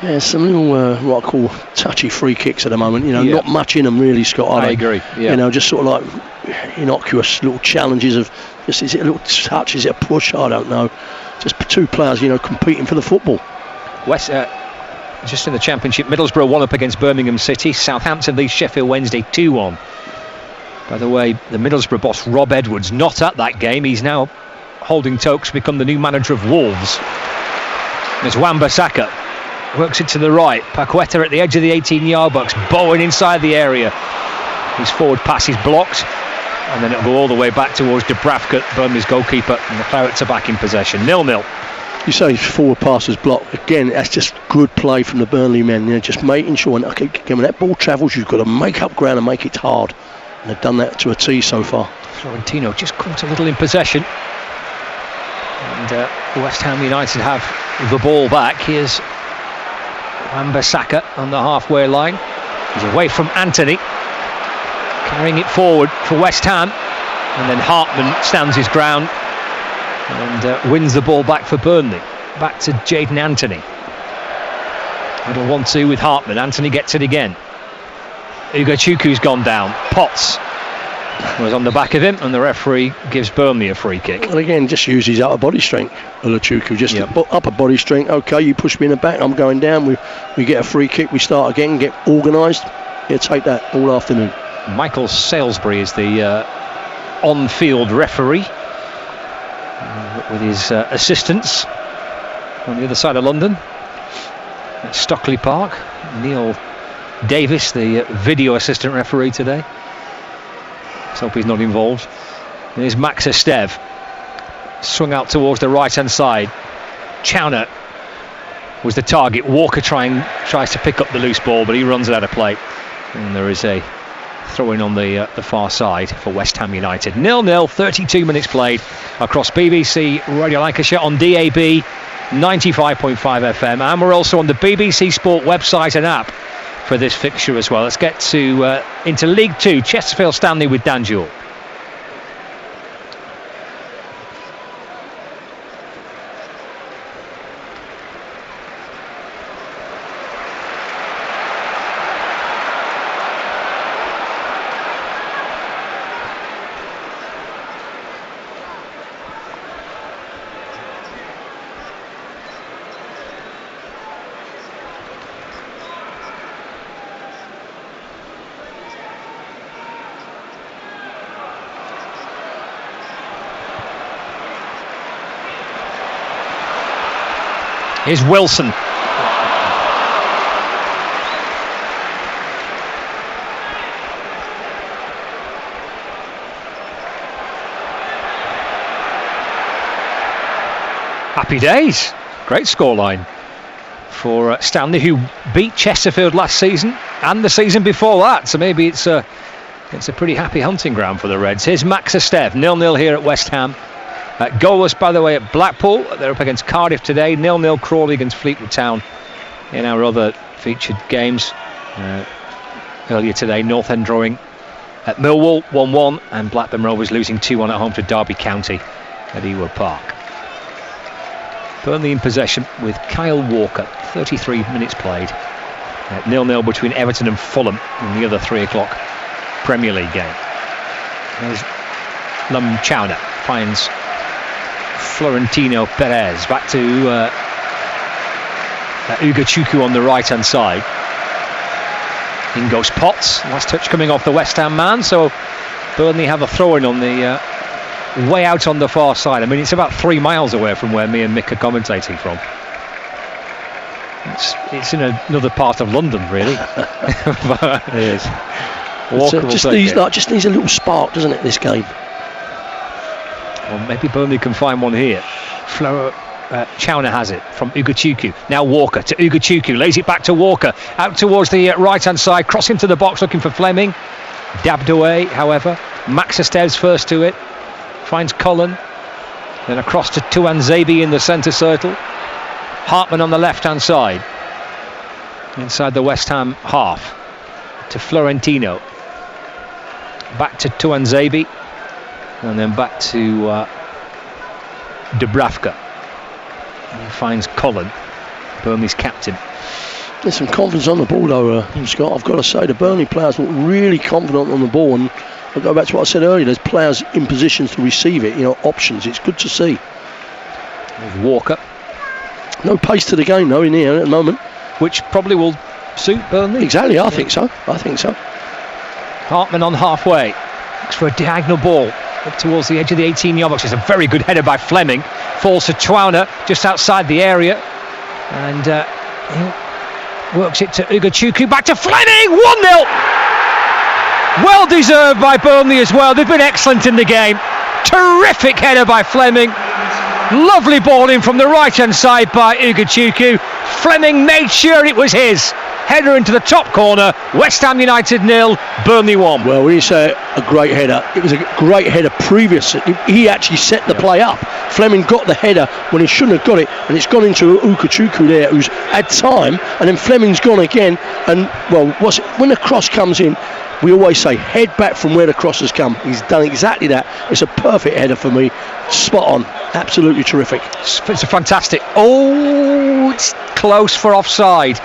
Speaker 1: Yeah, some little what I call touchy free kicks at the moment. Not much in them really, Scott.
Speaker 2: I agree. Yeah.
Speaker 1: Just sort of like innocuous little challenges of just is it a little touch, is it a push? I don't know. Just two players, competing for the football.
Speaker 2: just in the Championship, Middlesbrough 1 up against Birmingham City. Southampton leads Sheffield Wednesday 2-1. By the way, the Middlesbrough boss Rob Edwards not at that game. He's now holding talks to become the new manager of Wolves. There's Wan-Bissaka, works it to the right. Paqueta at the edge of the 18-yard box. Bowen inside the area. His forward pass is blocked, and then it'll go all the way back towards Dubravka, Burnley's goalkeeper, and the Clarets are back in possession. 0-0.
Speaker 1: You say forward pass is blocked. Again, that's just good play from the Burnley men. You know, just making sure, and when that ball travels, you've got to make up ground and make it hard. And they've done that to a T so far.
Speaker 2: Florentino just caught a little in possession. And West Ham United have the ball back. Here's Wan-Bissaka on the halfway line. He's away from Anthony, carrying it forward for West Ham. And then Hartman stands his ground and wins the ball back for Burnley. Back to Jadon Anthony. Little 1-2 with Hartman. Anthony gets it again. Ugochukwu's gone down. Potts was on the back of him, and the referee gives Burnley a free kick.
Speaker 1: And again, just use his upper body strength. Ugochukwu, just upper body strength. Okay, you push me in the back, I'm going down. We get a free kick, we start again, get organised. Yeah, take that all afternoon. Michael
Speaker 2: Salisbury is the on-field referee, with his assistants on the other side of London at Stockley Park. Neil Davis, the video assistant referee today. Let's hope he's not involved. There's Max Esteve, swung out towards the right hand side. Chowner was the target. Walker tries to pick up the loose ball, but he runs it out of play, and there is a throw-in on the far side for West Ham United. 0-0, 32 minutes played across BBC Radio Lancashire on DAB 95.5 FM, and we're also on the BBC Sport website and app for this fixture as well. Let's get into League 2, Chesterfield Stanley with Dan Jewell. Here's Wilson. Happy days. Great scoreline for Stanley, who beat Chesterfield last season and the season before that. So maybe it's a pretty happy hunting ground for the Reds. Here's Max Esteve, 0-0 here at West Ham. Goalless, by the way, at Blackpool. They're up against Cardiff today. 0-0 Crawley against Fleetwood Town in our other featured games. Earlier today, North End drawing at Millwall 1-1, and Blackburn Rovers losing 2-1 at home to Derby County at Ewood Park. Burnley in possession with Kyle Walker. 33 minutes played. 0-0 between Everton and Fulham in the other 3 o'clock Premier League game. There's Lum Chowner finds Florentino Perez. Back to Ugochukwu on the right hand side. In goes Potts. Last touch coming off the West Ham man. So Burnley have a throw-in on the way out on the far side. I mean, it's about 3 miles away from where me and Mick are commentating from. It's in another part of London, really. It is.
Speaker 1: Just needs a little spark, doesn't it, this game?
Speaker 2: Well, maybe Burnley can find one here. Chowner has it from Ugochukwu. Now Walker to Ugochukwu. Lays it back to Walker. Out towards the right-hand side. Crossing to the box looking for Fleming. Dabbed away, however. Max Esteves first to it. Finds Cullen. Then across to Tuanzebe in the centre circle. Hartman on the left-hand side. Inside the West Ham half. To Florentino. Back to Tuanzebe. And then back to Dubravka. And he finds Cullen, Burnley's captain.
Speaker 1: There's some confidence on the ball though, Scott. I've got to say the Burnley players look really confident on the ball, and I'll go back to what I said earlier. There's players in positions to receive it, options. It's good to see.
Speaker 2: There's Walker.
Speaker 1: No pace to the game though in here at the moment.
Speaker 2: which probably will suit Burnley.
Speaker 1: Exactly, I think so.
Speaker 2: Hartman on halfway, looks for a diagonal ball up towards the edge of the 18-yard box. It's a very good header by Fleming. Falls to Chwana just outside the area, and he works it to Ugochukwu, back to Fleming. 1-0. Well deserved by Burnley as well. They've been excellent in the game. Terrific header by Fleming. Lovely ball in from the right hand side by Ugochukwu. Fleming made sure it was his. Header into the top corner. West Ham United 0, Burnley 1.
Speaker 1: Well, when you say a great header, it was a great header previously. He actually set the play up. Fleming got the header when he shouldn't have got it, and it's gone into Ugochukwu there, who's had time, and then Fleming's gone again. And well, when the cross comes in, we always say head back from where the cross has come. He's done exactly that. It's a perfect header for me. Spot on. Absolutely terrific.
Speaker 2: It's a fantastic. Oh, it's close for offside.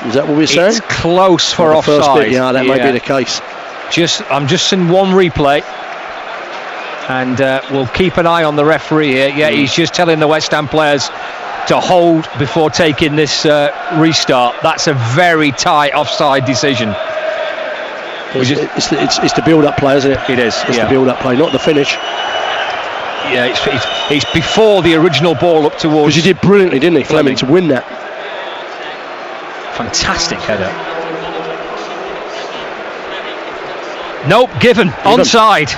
Speaker 1: Is that what we're saying?
Speaker 2: It's close for offside.
Speaker 1: First bit, yeah, that may be the case.
Speaker 2: I'm just seeing one replay, and we'll keep an eye on the referee here. Yeah, he's just telling the West Ham players to hold before taking this restart. That's a very tight offside decision.
Speaker 1: It's the build-up play, isn't it?
Speaker 2: It is.
Speaker 1: It's the build-up play, not the finish.
Speaker 2: Yeah, it's before the original ball up towards.
Speaker 1: Because he did brilliantly, didn't he, Fleming, to win that?
Speaker 2: Fantastic header. Nope, given. Onside.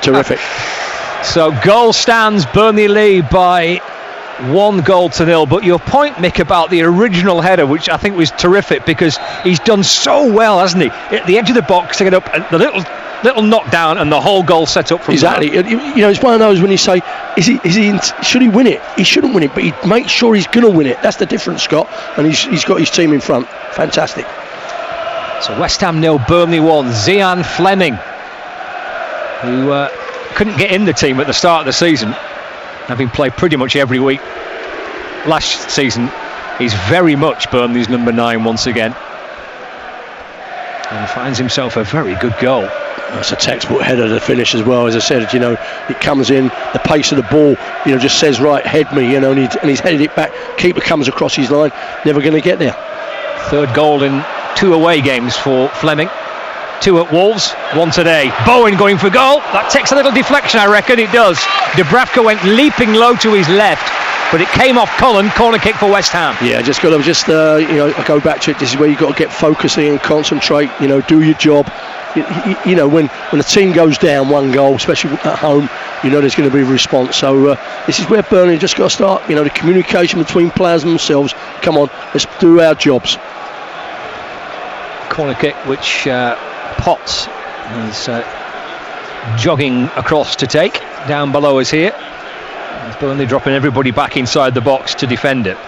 Speaker 1: Terrific.
Speaker 2: So goal stands, Burnley lead by 1-0. But your point, Mick, about the original header, which I think was terrific, because he's done so well, hasn't he? At the edge of the box to get up, and the little knockdown, and the whole goal set up from
Speaker 1: exactly.
Speaker 2: That.
Speaker 1: You know, it's one of those when you say, should he win it? He shouldn't win it, but he makes sure he's going to win it. That's the difference, Scott. And he's got his team in front. Fantastic.
Speaker 2: So West Ham 0, Burnley 1. Zian Fleming, who couldn't get in the team at the start of the season, having played pretty much every week last season, he's very much Burnley's number 9 once again, and finds himself a very good goal.
Speaker 1: That's a textbook header to finish as well. As I said, you know, it comes in, the pace of the ball, you know, just says right, head me, you know, and he's headed it back. Keeper comes across his line, never going to get there.
Speaker 2: Third goal in 2 away games for Fleming. 2 at Wolves, 1 today. Bowen going for goal. That takes a little deflection, I reckon. It does. Dubravka went leaping low to his left, but it came off Cullen. Corner kick for West Ham. Yeah,
Speaker 1: just got to you know, I go back to it. This is where you've got to get focusing and concentrate. You know, do your job. You know, when the team goes down 1 goal, especially at home, you know there's going to be a response. So this is where Burnley just got to start. You know, the communication between players and themselves. Come on, let's do our jobs.
Speaker 2: Corner kick, which Potts is jogging across to take. Down below us here. It's Burnley dropping everybody back inside the box to defend it.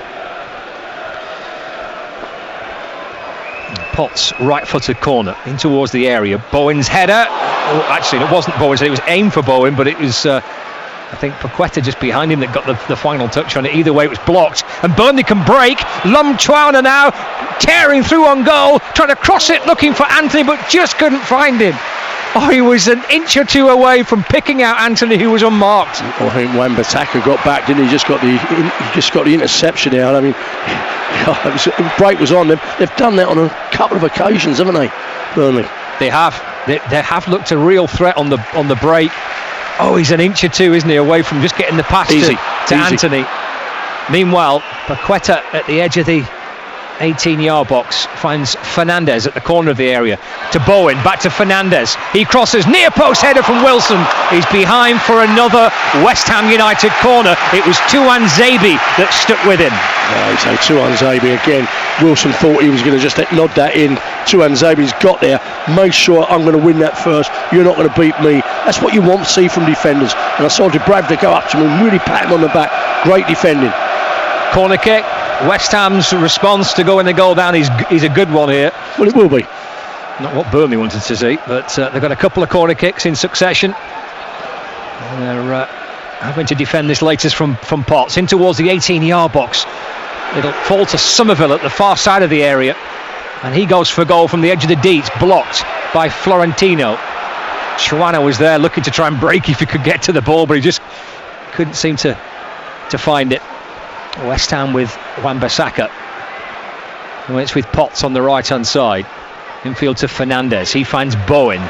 Speaker 2: Potts, right-footed corner in towards the area. Bowen's header. Oh, actually, it wasn't Bowen's. It was aimed for Bowen, but it was, I think, Paqueta just behind him that got the final touch on it. Either way, it was blocked. And Burnley can break. Lum Chwana now tearing through on goal, trying to cross it, looking for Anthony, but just couldn't find him. Oh, he was an inch or 2 away from picking out Anthony, who was unmarked.
Speaker 1: I think Wan-Bissaka got back, didn't he? He just got the interception out. I mean, the break was on them. They've done that on a couple of occasions, haven't they, Burnley?
Speaker 2: They have. They have looked a real threat on the break. Oh, he's an inch or 2, isn't he, away from just getting the pass to Anthony. Meanwhile, Paqueta at the edge of the 18-yard box finds Fernandez at the corner of the area. To Bowen, back to Fernandez. He crosses, near post header from Wilson. He's behind for another West Ham United corner. It was Tuanzebe that stuck with him.
Speaker 1: Yeah, so Tuanzebe again. Wilson thought he was going to just nod that in. Tuanzebe's got there. Make sure I'm going to win that first. You're not going to beat me. That's what you want to see from defenders. And I saw Dubravka go up to him and really pat him on the back. Great defending.
Speaker 2: Corner kick. West Ham's response to going the goal down is a good one here.
Speaker 1: Well, it will be.
Speaker 2: Not what Burnley wanted to see, but they've got a couple of corner kicks in succession. And they're having to defend this latest from Potts. In towards the 18-yard box. It'll fall to Somerville at the far side of the area. And he goes for goal from the edge of the D. It's blocked by Florentino. Chwana was there looking to try and break if he could get to the ball, but he just couldn't seem to find it. West Ham with Wan-Bissaka. Well, it's with Potts on the right-hand side. Infield to Fernandez. He finds Bowen,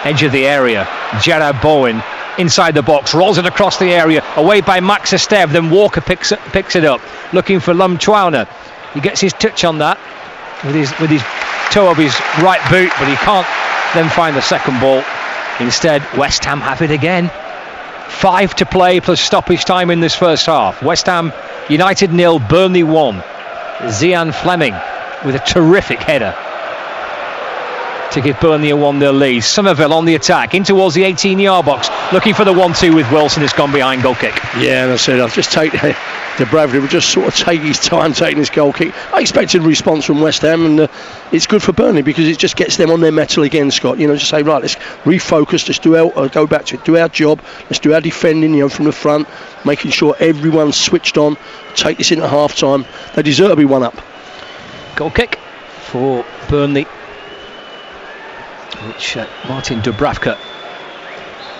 Speaker 2: edge of the area. Gerard Bowen inside the box, rolls it across the area, away by Max Esteve. Then Walker picks it up, looking for Lum Chwana. He gets his touch on that with his toe of his right boot, but he can't then find the second ball. Instead, West Ham have it again. 5 to play plus stoppage time in this first half. West Ham United 0, Burnley 1. Zian Fleming with a terrific header to give Burnley a 1-0 lead. Somerville on the attack, in towards the 18-yard box, looking for the 1-2 with Wilson. It's gone behind, goal kick.
Speaker 1: Yeah, and I said, I'll just take Dubravka would just sort of take his time taking this goal kick. I expected a response from West Ham, and it's good for Burnley because it just gets them on their mettle again, Scott. You know, just say, right, let's refocus, let's go back to it, do our job, let's do our defending, you know, from the front, making sure everyone's switched on, take this into half time. They deserve to be one up.
Speaker 2: Goal kick for Burnley, which Martin Dubravka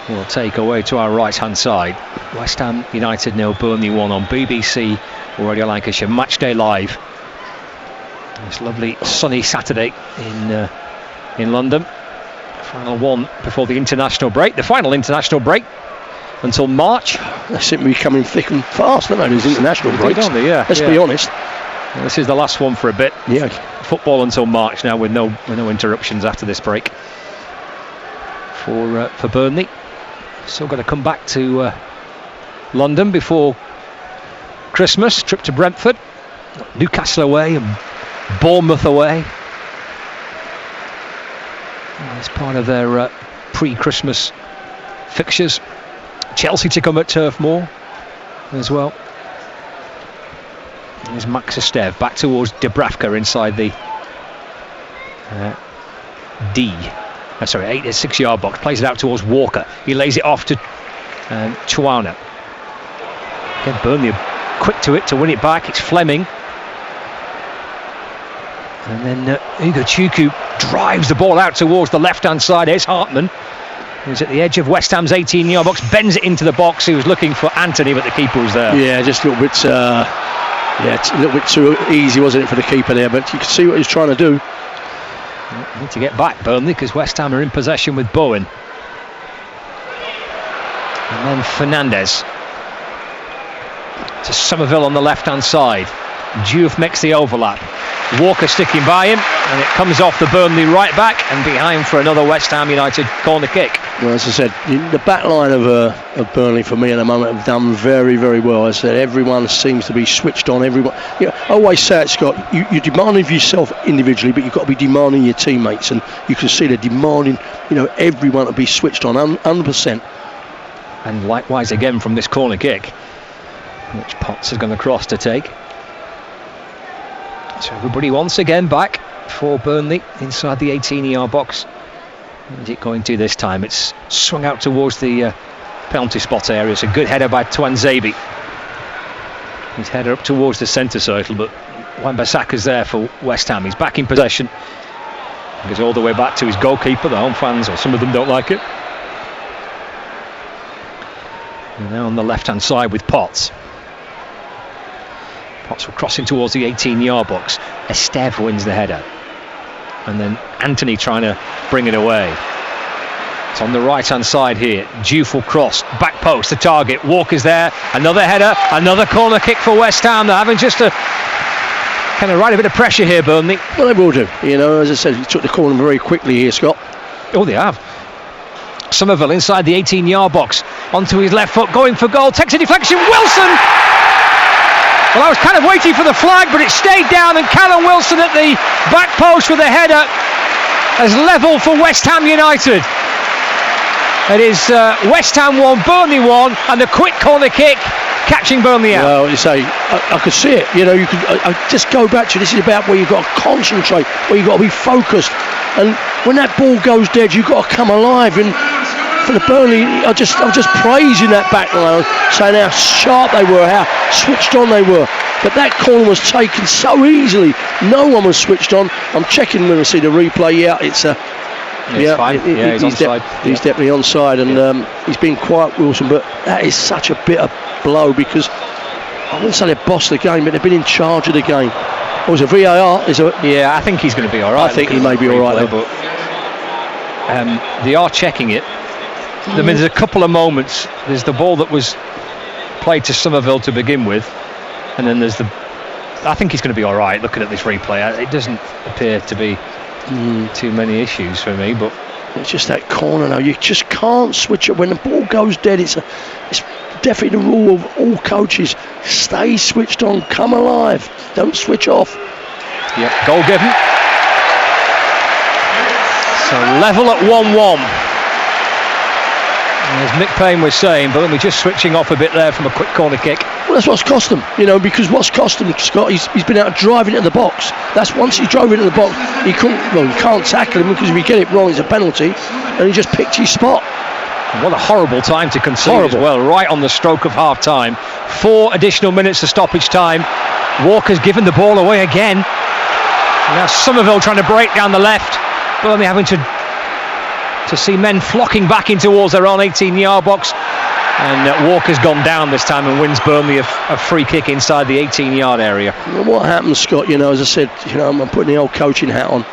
Speaker 2: will take away to our right hand side. West Ham United 0, Burnley 1 on BBC or Radio Lancashire Matchday Live. This lovely sunny Saturday in London. Final one before the international break. The final international break until March.
Speaker 1: They seem to be coming thick and fast, don't they, these international breaks? Let's be honest.
Speaker 2: Well, this is the last one for a bit.
Speaker 1: Yeah.
Speaker 2: Football until March now, with no interruptions after this break for Burnley. Still got to come back to London before Christmas. Trip to Brentford, Newcastle away, and Bournemouth away. As part of their pre-Christmas fixtures. Chelsea to come at Turf Moor as well. There's Max Esteve back towards Dubravka inside the 6-yard box. Plays it out towards Walker. He lays it off to Chwana. Again, Burnley quick to it to win it back. It's Fleming. And then Hugo Chukwu drives the ball out towards the left-hand side. Here's Hartman, who's at the edge of West Ham's 18-yard box. Bends it into the box. He was looking for Anthony, but the keeper was there.
Speaker 1: Yeah, just a little bit... it's a little bit too easy, wasn't it, for the keeper there? But you could see what he was trying to do.
Speaker 2: Need to get back, Burnley, because West Ham are in possession with Bowen. And then Fernandez to Somerville on the left-hand side. Diouf makes the overlap. Walker sticking by him, and it comes off the Burnley right back and behind for another West Ham United corner kick.
Speaker 1: Well, as I said, the back line of Burnley for me at the moment have done very, very well. As I said, everyone seems to be switched on. Everyone, you know, I always say it, Scott, you demand of yourself individually, but you've got to be demanding your teammates, and you can see they're demanding, you know, everyone to be switched on 100%.
Speaker 2: And likewise again from this corner kick, which Potts is going to cross to take. So everybody once again back for Burnley inside the 18-yard box. Where's it going to this time? It's swung out towards the penalty spot area. It's a good header by Tuanzebe. His header up towards the centre circle, but Wan-Bissaka's there for West Ham. He's back in possession. He goes all the way back to his goalkeeper. The home fans, or some of them, don't like it. And now on the left-hand side with Potts. Potts will cross in towards the 18-yard box. Esteve wins the header. And then Anthony trying to bring it away. It's on the right-hand side here. Diouf will cross. Back post, the target. Walker's there. Another header. Another corner kick for West Ham. They're having just a kind of right a bit of pressure here, Burnley.
Speaker 1: Well, they will do. You know, as I said, he took the corner very quickly here, Scott.
Speaker 2: Oh, they have. Somerville inside the 18-yard box. Onto his left foot, going for goal. Takes a deflection. Wilson! Well, I was kind of waiting for the flag, but it stayed down, and Callum Wilson at the back post with a header as level for West Ham United. It is West Ham 1, Burnley 1, and the quick corner kick catching Burnley out.
Speaker 1: Well, you say, I could see it. You know, you could I just go back to this is about where you've got to concentrate, where you've got to be focused, and when that ball goes dead, you've got to come alive. And for the Burnley, I'm just praising that back line, saying how sharp they were, how switched on they were. But that corner was taken so easily. No one was switched on. I'm checking when I see the replay. Yeah, it's
Speaker 2: fine. He's onside.
Speaker 1: He's definitely onside, and he's been quiet, Wilson. But that is such a bitter blow because I wouldn't say they've bossed the game, but they've been in charge of the game. Was a VAR?
Speaker 2: Yeah, I think he's going to be all right.
Speaker 1: I think he may be all right,
Speaker 2: but they are checking it. I mean, there's a couple of moments. There's the ball that was played to Somerville to begin with, and then there's I think he's going to be all right. Looking at this replay, it doesn't appear to be too many issues for me, but
Speaker 1: it's just that corner now. You just can't switch it when the ball goes dead. It's definitely the rule of all coaches: stay switched on, come alive, don't switch off.
Speaker 2: Yep, goal given. So level at 1-1. As Mick Payne was saying, but we're just switching off a bit there from a quick corner kick.
Speaker 1: Well, that's what's cost them, because what's cost him, Scott, he's been out driving into the box. That's once he drove into the box, you can't tackle him, because if you get it wrong, it's a penalty, and he just picked his spot.
Speaker 2: What a horrible time to concede as well, right on the stroke of half time. 4 additional minutes of stoppage time. Walker's given the ball away again. And now Somerville trying to break down the left. Burnley having to see men flocking back in towards their own 18-yard box. And Walker's gone down this time and wins Burnley a free kick inside the 18-yard area.
Speaker 1: Well, what happens, Scott, as I said, I'm putting the old coaching hat on.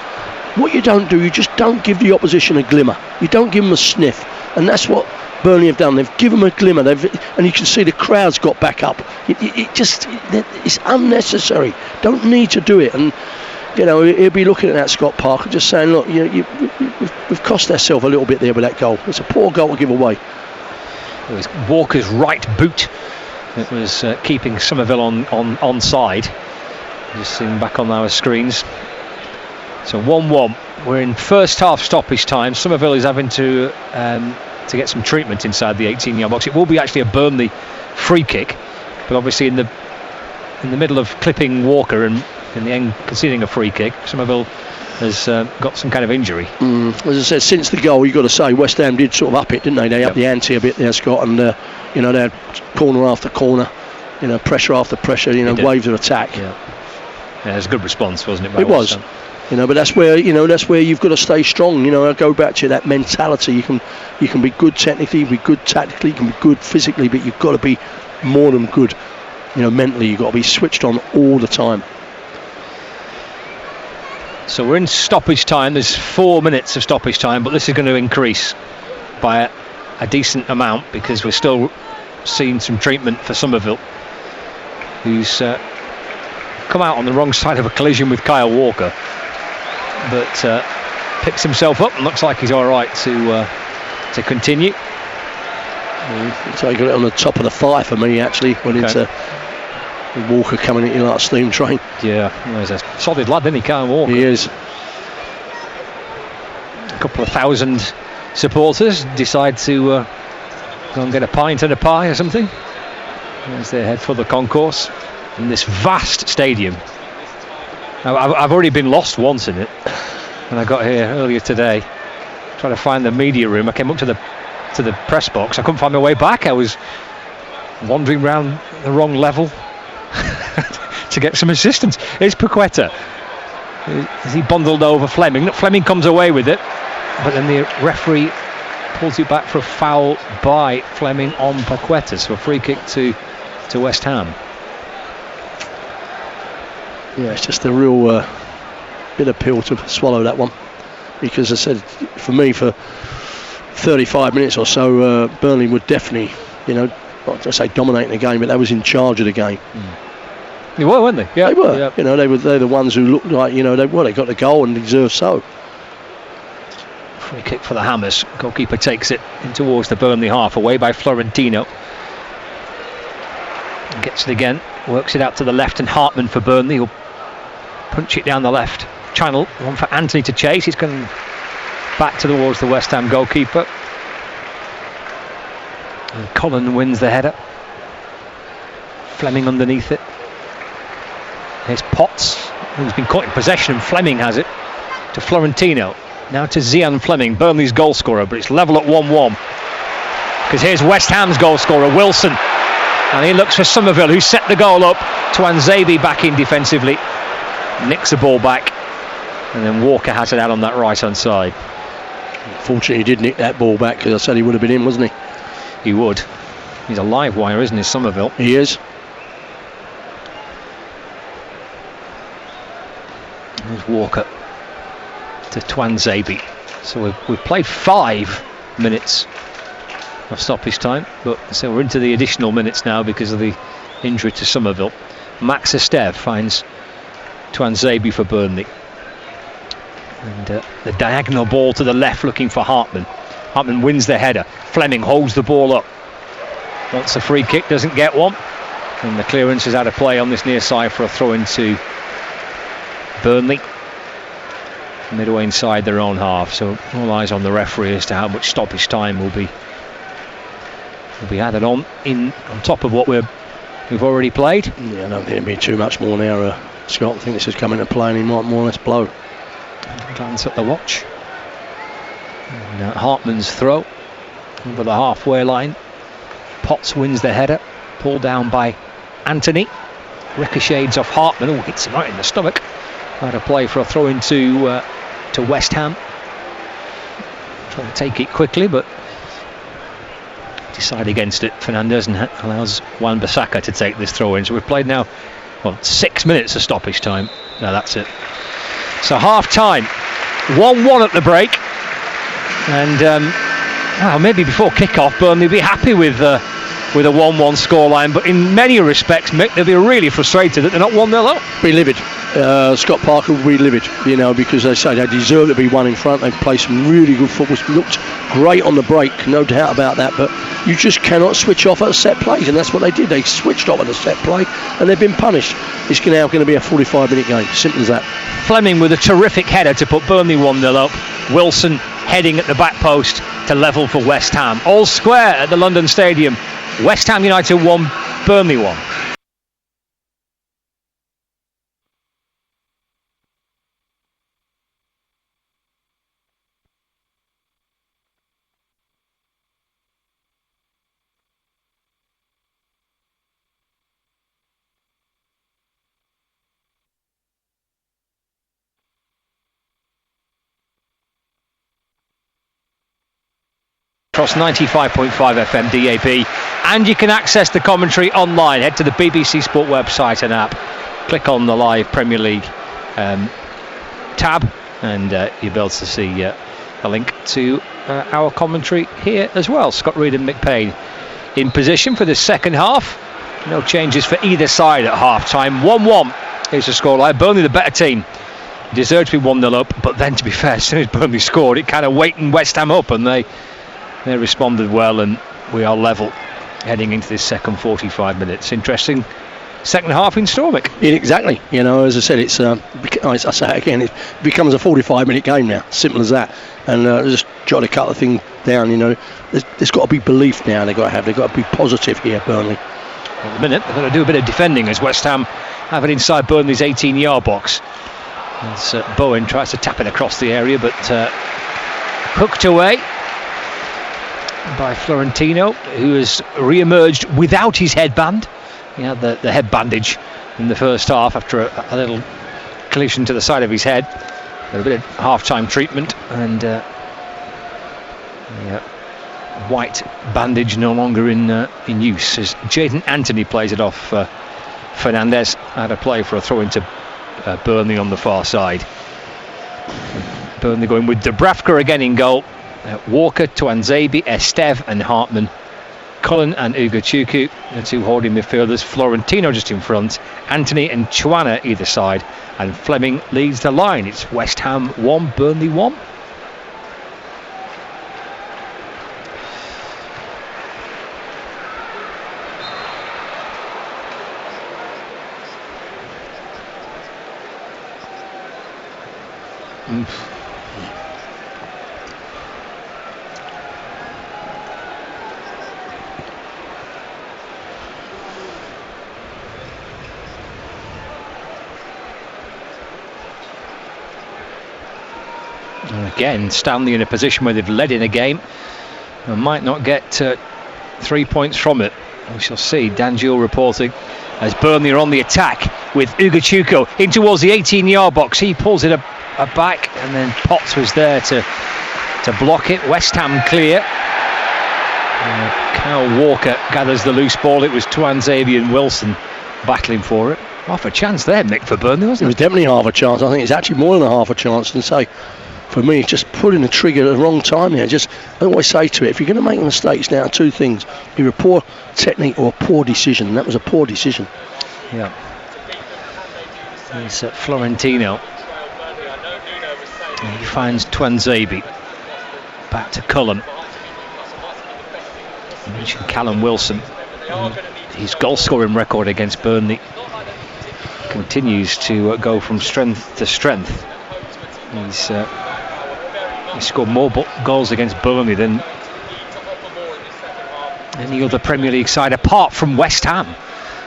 Speaker 1: What you don't do, you just don't give the opposition a glimmer. You don't give them a sniff. And that's what Burnley have done. They've given them a glimmer. And you can see the crowd's got back up. It's unnecessary. Don't need to do it. And he'll be looking at that, Scott Parker, just saying, look, we've cost ourselves a little bit there with that goal. It's a poor goal to give away.
Speaker 2: It was Walker's right boot that was keeping Somerville on side. Just seeing back on our screens. So 1-1. We're in first half stoppage time. Somerville is having to get some treatment inside the 18-yard box. It will be actually a Burnley free kick, but obviously in the middle of clipping Walker and in the end conceding a free kick, Somerville has got some kind of injury.
Speaker 1: As I said, since the goal, you've got to say West Ham did sort of up it, didn't they? They upped the ante a bit there, Scott, and they had corner after corner, pressure after pressure, waves of attack.
Speaker 2: Yeah, it was a good response, wasn't it?
Speaker 1: It was. But that's where you've got to stay strong. I go back to that mentality. You can be good technically, you can be good tactically, you can be good physically, but you've got to be more than good. Mentally, you've got to be switched on all the time.
Speaker 2: So we're in stoppage time. There's 4 minutes of stoppage time, but this is going to increase by a decent amount because we're still seeing some treatment for Somerville, who's come out on the wrong side of a collision with Kyle Walker, but picks himself up and looks like he's all right to continue.
Speaker 1: So he got it on the top of the thigh for me, actually, when it's Walker coming in like a steam train.
Speaker 2: Yeah, he's a solid lad, isn't he, Kyle Walker?
Speaker 1: He is.
Speaker 2: A couple of thousand supporters decide to go and get a pint and a pie or something as they head for the concourse in this vast stadium. Now, I've already been lost once in it when I got here earlier today, trying to find the media room. I came up to the press box. I couldn't find my way back. I was wandering around the wrong level to get some assistance. It's Paqueta. As he bundled over Fleming. Fleming comes away with it, but then the referee pulls it back for a foul by Fleming on Paqueta. So a free kick to West Ham.
Speaker 1: Yeah, it's just a real bitter pill to swallow, that one, because I said, for me, for 35 minutes or so, Burnley would definitely, not to say dominating the game, but they was in charge of the game.
Speaker 2: They were, weren't they?
Speaker 1: Yeah, they were. Yep. They're the ones who looked like, they got the goal and deserved so.
Speaker 2: Free kick for the Hammers. Goalkeeper takes it in towards the Burnley half, away by Florentino. Gets it again, works it out to the left, and Hartman for Burnley. He'll punch it down the left channel. One for Anthony to chase. He's going back towards the West Ham goalkeeper. And Colin wins the header. Fleming underneath it. Here's Potts, who's been caught in possession, and Fleming has it to Florentino. Now to Zian Fleming, Burnley's goal scorer, but it's level at 1-1. Because here's West Ham's goal scorer, Wilson. And he looks for Somerville, who set the goal up. Tuanzebe back in defensively. Nicks the ball back. And then Walker has it out on that right-hand side.
Speaker 1: Fortunately, he did nick that ball back, because I said he would have been in, wasn't he?
Speaker 2: He would. He's a live wire, isn't he, Somerville?
Speaker 1: He is.
Speaker 2: Walker to Tuanzebe. So we've played 5 minutes of stoppage time, but so we're into the additional minutes now because of the injury to Somerville. Max Estev finds Tuanzebe for Burnley. And the diagonal ball to the left looking for Hartman. Hartman wins the header. Fleming holds the ball up. Wants a free kick, doesn't get one. And the clearance is out of play on this near side for a throw into Burnley. Midway inside their own half. So all eyes on the referee as to how much stoppage time will be added on top of what we've already played.
Speaker 1: Yeah, I don't think it'll be too much more now, Scott. I think this is coming to play and he might more or less blow.
Speaker 2: Glance at the watch. And, Hartman's throw over the halfway line. Potts wins the header, pulled down by Anthony. Ricochets off Hartman. Oh, hits him right in the stomach. Out of play for a throw into to West Ham. Trying to take it quickly, but decide against it. Fernandez and allows Wan-Bissaka to take this throw in. So we've played now 6 minutes of stoppage time. No, that's it. So half time, 1-1 at the break, and maybe before kick-off Burnley will be happy with a 1-1 scoreline, but in many respects Mick, they'll be really frustrated that they're not 1-0 up.
Speaker 1: Be livid. Scott Parker will be livid, because they say they deserve to be one in front. They've played some really good football, looked great on the break, no doubt about that, but you just cannot switch off at set plays, and that's what they did. They switched off at a set play and they've been punished. It's now going to be a 45-minute game, simple as that.
Speaker 2: Fleming with a terrific header to put Burnley 1-0 up. Wilson heading at the back post to level for West Ham. All square at the London Stadium. West Ham United 1, Burnley 1. Across 95.5 FM DAB, and you can access the commentary online. Head to the BBC Sport website and app, click on the live Premier League tab, and you'll be able to see a link to our commentary here as well. Scott Reed and Mick Payne in position for the second half. No changes for either side at half time. 1-1 is the scoreline. Burnley the better team, deserved to be 1-0 up, but then to be fair, as soon as Burnley scored, it kind of weighted West Ham up, and they responded well, and we are level heading into this second 45 minutes. Interesting second half in store, Mick.
Speaker 1: Exactly. As I said, it's I say it again, it becomes a 45-minute game now. Simple as that. And just jot a couple of things down. There's got to be belief now. They've got to be positive here, Burnley.
Speaker 2: At the minute, they've got to do a bit of defending as West Ham have it inside Burnley's 18-yard box. As Bowen tries to tap it across the area, but hooked away by Florentino, who has re-emerged without his headband. He had the head bandage in the first half after a little collision to the side of his head. A bit of half-time treatment, and white bandage no longer in use as Jadon Anthony plays it off Fernandez out of play for a throw into Burnley on the far side. Burnley going with Dubravka again in goal. Walker, Tuanzebe, Estev and Hartman. Cullen and Ugochukwu, the two holding midfielders. Florentino just in front. Anthony and Chuana either side. And Fleming leads the line. It's West Ham 1, Burnley 1. And again, Stanley in a position where they've led in a game and might not get 3 points from it. We shall see. Dan Jewell reporting as Burnley are on the attack with Ugochukwu in towards the 18-yard box. He pulls it back, and then Potts was there to block it. West Ham clear. Kyle Walker gathers the loose ball. It was Tuanzebe and Wilson battling for it. Half a chance there, Mick, for Burnley,
Speaker 1: It
Speaker 2: wasn't
Speaker 1: was
Speaker 2: it?
Speaker 1: definitely half a chance. I think it's actually more than a half a chance. And say, for me, it's just pulling the trigger at the wrong time here. I always say to it, if you're going to make mistakes now, two things: either a poor technique or a poor decision. And that was a poor decision.
Speaker 2: Yeah. It's Florentino. And he finds Tuanzebe. Back to Cullen. I mentioned Callum Wilson. His goal-scoring record against Burnley continues to go from strength to strength. He's scored more goals against Burnley than any other Premier League side, apart from West Ham,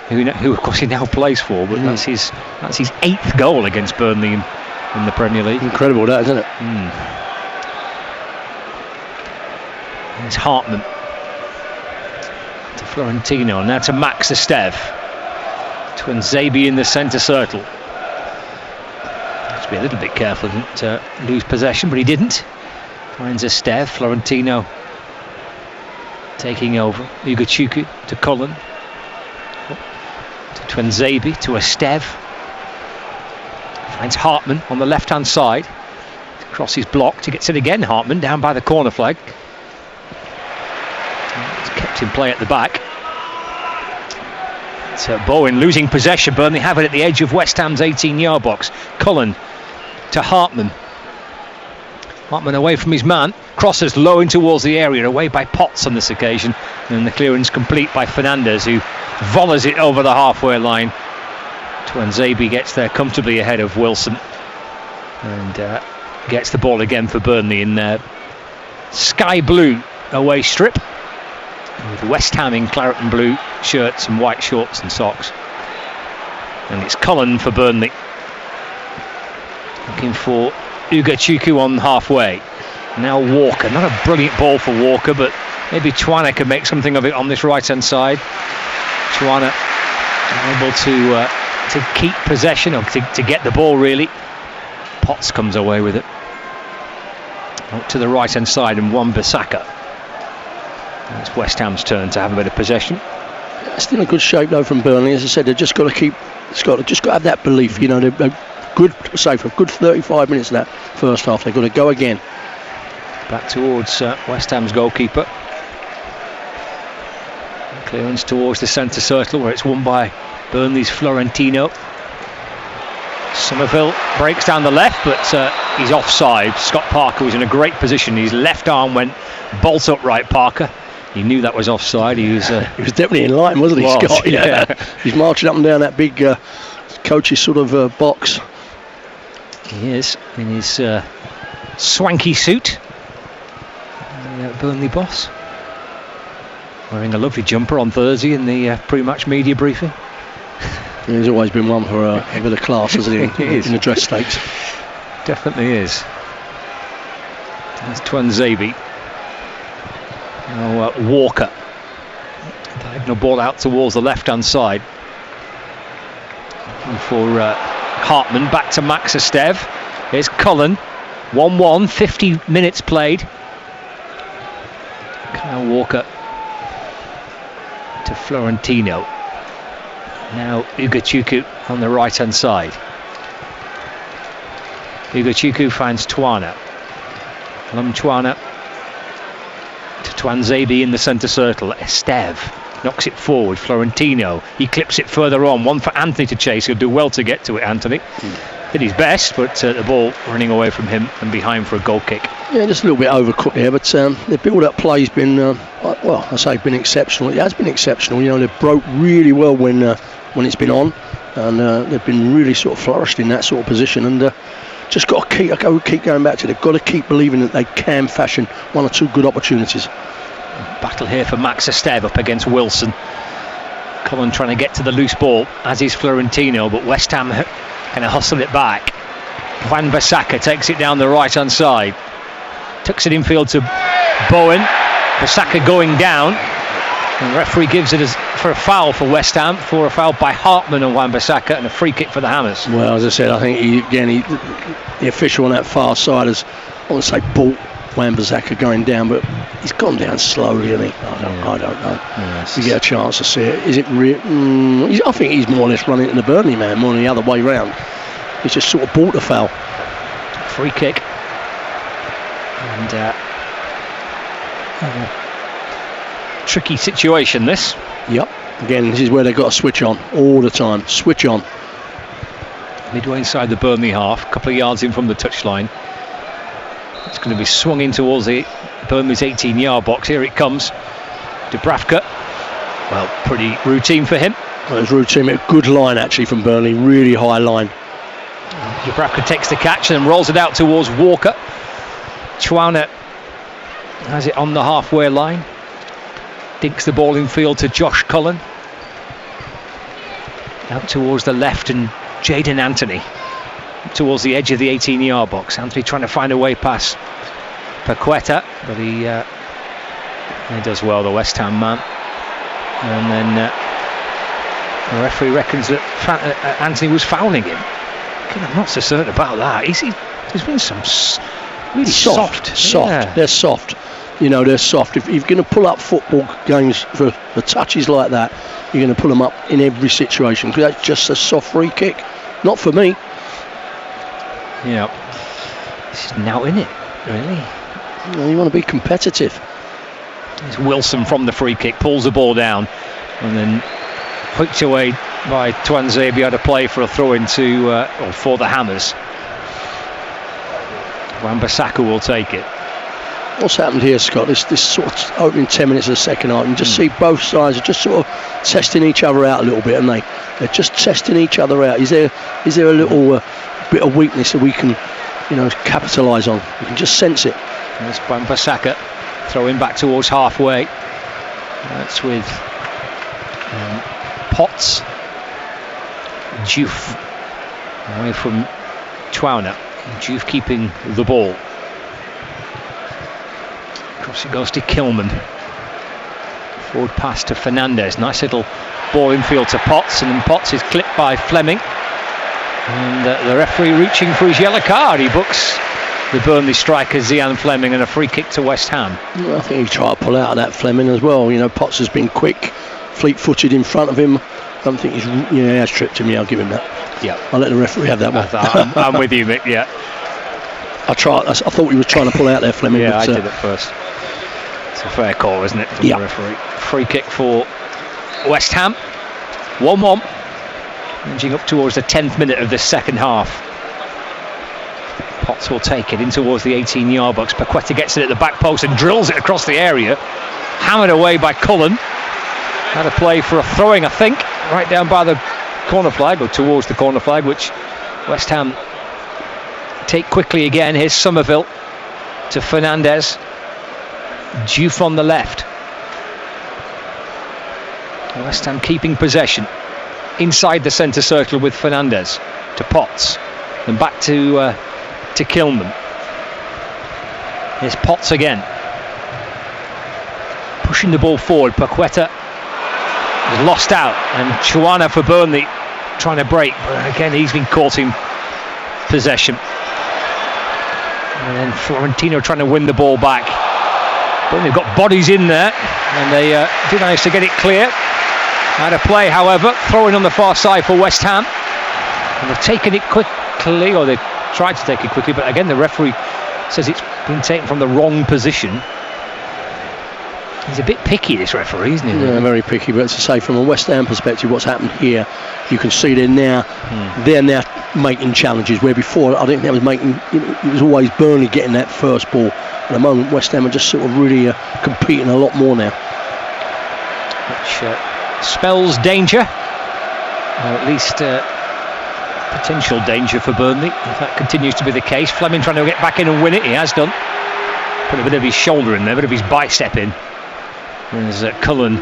Speaker 2: who of course he now plays for. But that's his 8th goal against Burnley in the Premier League.
Speaker 1: Incredible, that, isn't it?
Speaker 2: It's Hartman to Florentino, now to Max Esteve. Tuanzebe in the centre circle. Has to be a little bit careful, didn't lose possession, but he didn't. Finds Esteve. Florentino taking over. Ugochukwu to Cullen. To Tuanzebe, to Esteve. Finds Hartman on the left-hand side. Crosses blocked. He gets it again, Hartman, down by the corner flag. It's kept in play at the back. So Bowen losing possession. Burnley have it at the edge of West Ham's 18-yard box. Cullen to Hartman. Hartman away from his man. Crosses low in towards the area. Away by Potts on this occasion. And the clearance complete by Fernandes, who volleys it over the halfway line. Tuanzebe gets there comfortably ahead of Wilson. And gets the ball again for Burnley in their sky blue away strip, with West Ham in claret and blue shirts and white shorts and socks. And it's Cullen for Burnley, looking for Ugochukwu on halfway. Now Walker, not a brilliant ball for Walker, but maybe Twana can make something of it on this right hand side. Twana able to keep possession, or to get the ball really. Potts comes away with it. Out to the right hand side, and Wan-Bissaka. It's West Ham's turn to have a bit of possession.
Speaker 1: Still in good shape though from Burnley. As I said, they've just got to have that belief. You know, they're good. Say for a good 35 minutes of that first half, they've got to go again.
Speaker 2: Back towards West Ham's goalkeeper. Clearance towards the centre circle, where it's won by Burnley's Florentino. Somerville breaks down the left, but he's offside. Scott Parker was in a great position. His left arm went bolt upright. Parker, he knew that was offside. He was
Speaker 1: definitely in line, wasn't he, Scott? Yeah. He's marching up and down that big coach's sort of box.
Speaker 2: He is in his swanky suit. Burnley boss, wearing a lovely jumper on Thursday in the pre-match media briefing.
Speaker 1: He's always been one for a bit of class, hasn't he? In the dress stakes.
Speaker 2: Definitely is. That's Tuanzebe. Now Walker. Diagonal ball out towards the left-hand side. And for Hartman, back to Max Esteve. Here's Cullen. 1-1, 50 minutes played. Kyle Walker to Florentino. Now Ugochukwu on the right hand side. Ugochukwu finds Twana. Twana to Tuanzebe in the centre circle. Esteve knocks it forward. Florentino, he clips it further on. One for Anthony to chase. He'll do well to get to it, Anthony. Did his best, but the ball running away from him and behind for a goal kick. Yeah, just a little bit overcooked here, but the build-up play's been, been exceptional. It has been exceptional. You know, they've broke really well when it's been on, and they've been really sort of flourished in that sort of position. And just got to keep going back to it. They've got to keep believing that they can fashion one or two good opportunities. Battle here for Max Esteve up against Wilson. Cullen trying to get to the loose ball, as is Florentino, but West Ham kind of hustle it back. Wan-Bissaka takes it down the right hand side, tucks it infield to Bowen. Bissaka going down, and the referee gives it for a foul for West Ham, for a foul by Hartman and Wan-Bissaka, and a free kick for the Hammers.
Speaker 1: Well, as I said, I think the official on that far side has, I want to say, bought Wan-Bissaka going down, but he's gone down slowly, hasn't he? I don't know.
Speaker 2: Yes.
Speaker 1: You get a chance to see it. Is it real? I think he's more or less running to the Burnley man, more than the other way round. He's just sort of bought a foul.
Speaker 2: Free kick. And tricky situation, this.
Speaker 1: Yep. Again, this is where they've got to switch on all the time. Switch on.
Speaker 2: Midway inside the Burnley half, a couple of yards in from the touchline. It's going to be swung in towards the Burnley's 18-yard box. Here it comes. Dubravka. Well, pretty routine for him.
Speaker 1: Well, it was routine. A good line actually from Burnley. Really high line.
Speaker 2: Dubravka takes the catch and rolls it out towards Walker. Chuana has it on the halfway line. Dinks the ball in field to Josh Cullen. Out towards the left, and Jayden Anthony towards the edge of the 18-yard box. Anthony trying to find a way past Paqueta, but he does well, the West Ham man. And then the referee reckons that Anthony was fouling him. I'm not so certain about that. There's been some really soft.
Speaker 1: Yeah. They're soft. They're soft. If you're going to pull up football games for touches like that, you're going to pull them up in every situation, because that's just a soft free kick. Not for me.
Speaker 2: Yeah. This is now in it, really.
Speaker 1: You want to be competitive.
Speaker 2: It's Wilson from the free kick, pulls the ball down, and then hooked away by Twanzebe. Had a play for a throw into or for the Hammers. Wan-Bissaka will take it.
Speaker 1: What's happened here, Scott? This sort of opening 10 minutes of the second half, you just see both sides are just sort of testing each other out a little bit, aren't they? They're just testing each other out. Is there a little bit of weakness that we can, capitalise on? You can just sense it.
Speaker 2: There's Wan-Bissaka throwing back towards halfway. That's with Potts. Diouf away from Chuana. Diouf keeping the ball. Across it goes to Kilman. Forward pass to Fernandez. Nice little ball infield to Potts, and then Potts is clipped by Fleming. And the referee reaching for his yellow card. He books the Burnley striker Zian Fleming, and a free kick to West Ham.
Speaker 1: Well, I think he tried to pull out of that, Fleming, as well. Potts has been quick, fleet-footed in front of him. I don't think he has tripped him. Yeah, I'll give him that.
Speaker 2: Yeah,
Speaker 1: I'll let the referee have that one.
Speaker 2: I'm with you, Mick. Yeah.
Speaker 1: I thought he was trying to pull out there, Fleming.
Speaker 2: Yeah, but, I did it first. It's a fair call, isn't it, from the referee? Free kick for West Ham. 1-1. Inching up towards the 10th minute of the second half. Potts will take it in towards the 18-yard box. Paqueta gets it at the back post and drills it across the area. Hammered away by Cullen. Had a play for a throwing, I think, right down by the corner flag, or towards the corner flag, which West Ham take quickly again. Here's Somerville to Fernandez. Diouf on the left. West Ham keeping possession inside the centre circle with Fernandez to Potts, and back to Kilman. Here's Potts again, pushing the ball forward. Paqueta is lost out, and Chuana for Burnley trying to break, but again he's been caught in possession. And then Florentino trying to win the ball back. But they've got bodies in there, and they do manage to get it clear. Had a play, however, throwing on the far side for West Ham. And they've taken it quickly, or they've tried to take it quickly, but again the referee says it's been taken from the wrong position. He's a bit picky, this referee, isn't he?
Speaker 1: Yeah, very picky, but to say from a West Ham perspective, what's happened here, you can see they're now making challenges, where before I think they was making, it was always Burnley getting that first ball. At the moment, West Ham are just sort of really competing a lot more now.
Speaker 2: Which spells danger, or at least potential danger for Burnley, if that continues to be the case. Fleming trying to get back in and win it. He has done. Put a bit of his shoulder in there, a bit of his bicep in. As Cullen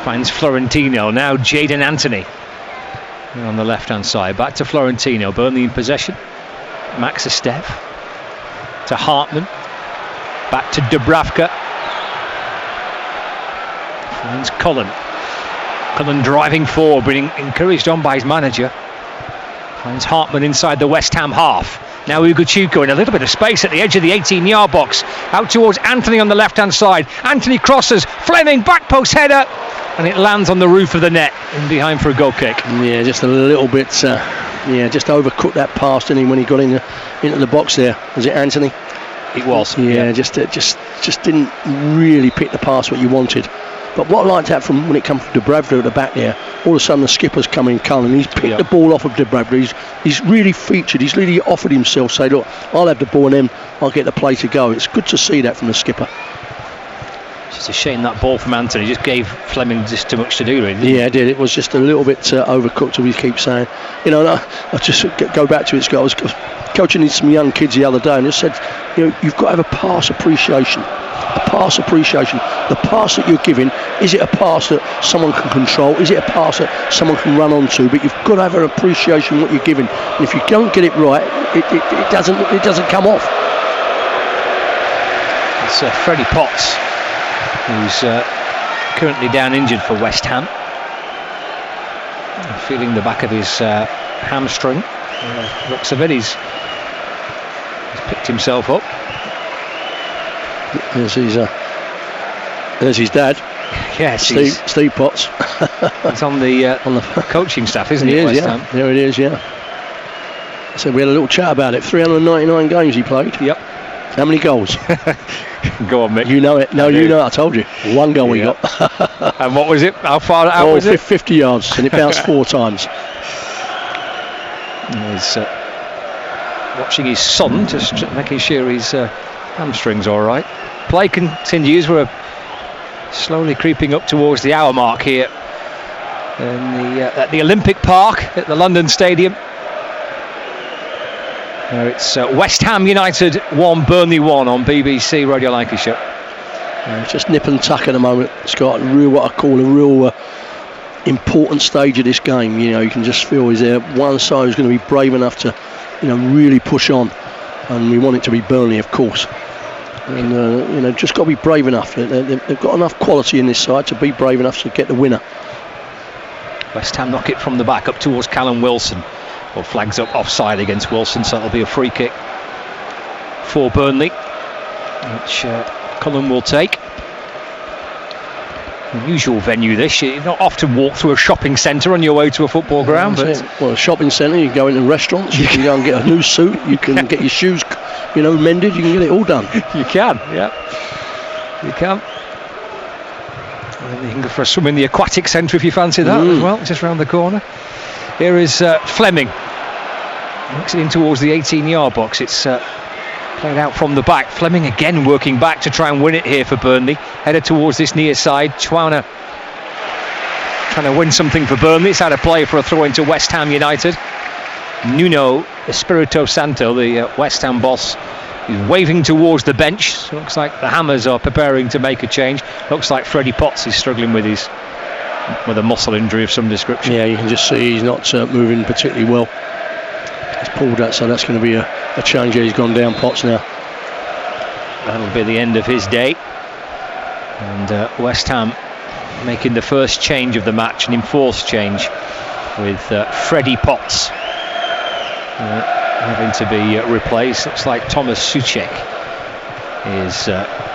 Speaker 2: finds Florentino. Now Jayden Anthony on the left hand side. Back to Florentino. Burnley in possession. Max Esteve to Hartman. Back to Dubravka. Finds Cullen. Cullen driving forward, being encouraged on by his manager. Finds Hartman inside the West Ham half. Now Ugochukwu in a little bit of space at the edge of the 18-yard box. Out towards Anthony on the left-hand side. Anthony crosses. Fleming, back post header. And it lands on the roof of the net and behind for a goal kick.
Speaker 1: Yeah, just a little bit, just overcooked that pass, didn't he, when he got into the box there. Was it Anthony?
Speaker 2: It was.
Speaker 1: Yeah, just didn't really pick the pass what you wanted. But what I liked that from when it comes to Dubravka at the back there, all of a sudden the skipper's coming, Cullen. He's picked the ball off of Dubravka. He's really featured. He's really offered himself. Say, look, I'll have the ball and then I'll get the play to go. It's good to see that from the skipper.
Speaker 2: It's a shame that ball from Anthony just gave Fleming just too much to do, really.
Speaker 1: Yeah, it did. It was just a little bit overcooked, as we keep saying. You know, I just go back to it. I was coaching some young kids the other day, and just said, you know, you've got to have a pass appreciation. A pass appreciation. The pass that you're giving, is it a pass that someone can control? Is it a pass that someone can run onto? But you've got to have an appreciation of what you're giving. And if you don't get it right, it doesn't come off.
Speaker 2: It's Freddie Potts, who's currently down injured for West Ham, feeling the back of his hamstring. Looks of it, he's picked himself up.
Speaker 1: There's his dad.
Speaker 2: Yes,
Speaker 1: Steve Potts.
Speaker 2: He's on the coaching staff, isn't he?
Speaker 1: West Ham. There it is, yeah. So we had a little chat about it. 399 games he played.
Speaker 2: Yep.
Speaker 1: How many goals?
Speaker 2: Go on, Mick.
Speaker 1: You know it. No, you know it. I told you. One goal we got.
Speaker 2: And what was it? How far out was it?
Speaker 1: 50 yards, and it bounced 4 times.
Speaker 2: He's watching his son, just making sure his hamstring's all right. Play continues. We're slowly creeping up towards the hour mark here at the Olympic Park at the London Stadium. It's West Ham United 1, Burnley 1 on BBC Radio Lancashire.
Speaker 1: It's just nip and tuck at the moment, Scott. What I call a real important stage of this game. You know, you can just feel is there one side who's going to be brave enough to, you know, really push on, and we want it to be Burnley, of course. And you know, just got to be brave enough. They've got enough quality in this side to be brave enough to get the winner.
Speaker 2: West Ham knock it from the back up towards Callum Wilson. Well, flags up offside against Wilson, so it'll be a free kick for Burnley, which Cullen will take. Unusual venue this. You don't often walk through a shopping centre on your way to a football ground. But
Speaker 1: a shopping centre, you can go into restaurants, you can go and get a new suit, you can get your shoes, you know, mended, you can get it all done.
Speaker 2: You can, yeah. You can. And you can go for a swim in the aquatic centre if you fancy that as well, just round the corner. Here is Fleming. Looks in towards the 18-yard box. It's played out from the back. Fleming again working back to try and win it here for Burnley. Headed towards this near side. Chwana trying to win something for Burnley. It's had a play for a throw into West Ham United. Nuno Espirito Santo, the West Ham boss, is waving towards the bench. So looks like the Hammers are preparing to make a change. Looks like Freddie Potts is struggling with a muscle injury of some description.
Speaker 1: Yeah, you can just see he's not moving particularly well. He's pulled that, so that's going to be a change. He's gone down, Potts now.
Speaker 2: That'll be the end of his day. And West Ham making the first change of the match, an enforced change, with Freddie Potts having to be replaced. Looks like Thomas Souček is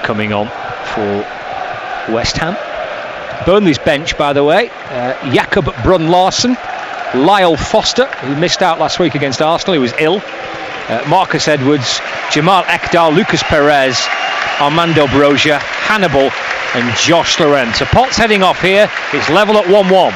Speaker 2: coming on for West Ham. Burnley's bench, by the way, Jakob Brun-Larsen, Lyle Foster, who missed out last week against Arsenal, he was ill, Marcus Edwards, Jamal Ekdal, Lucas Perez, Armando Broja, Hannibal and Josh Laurent. So Potts heading off here. It's level at 1-1.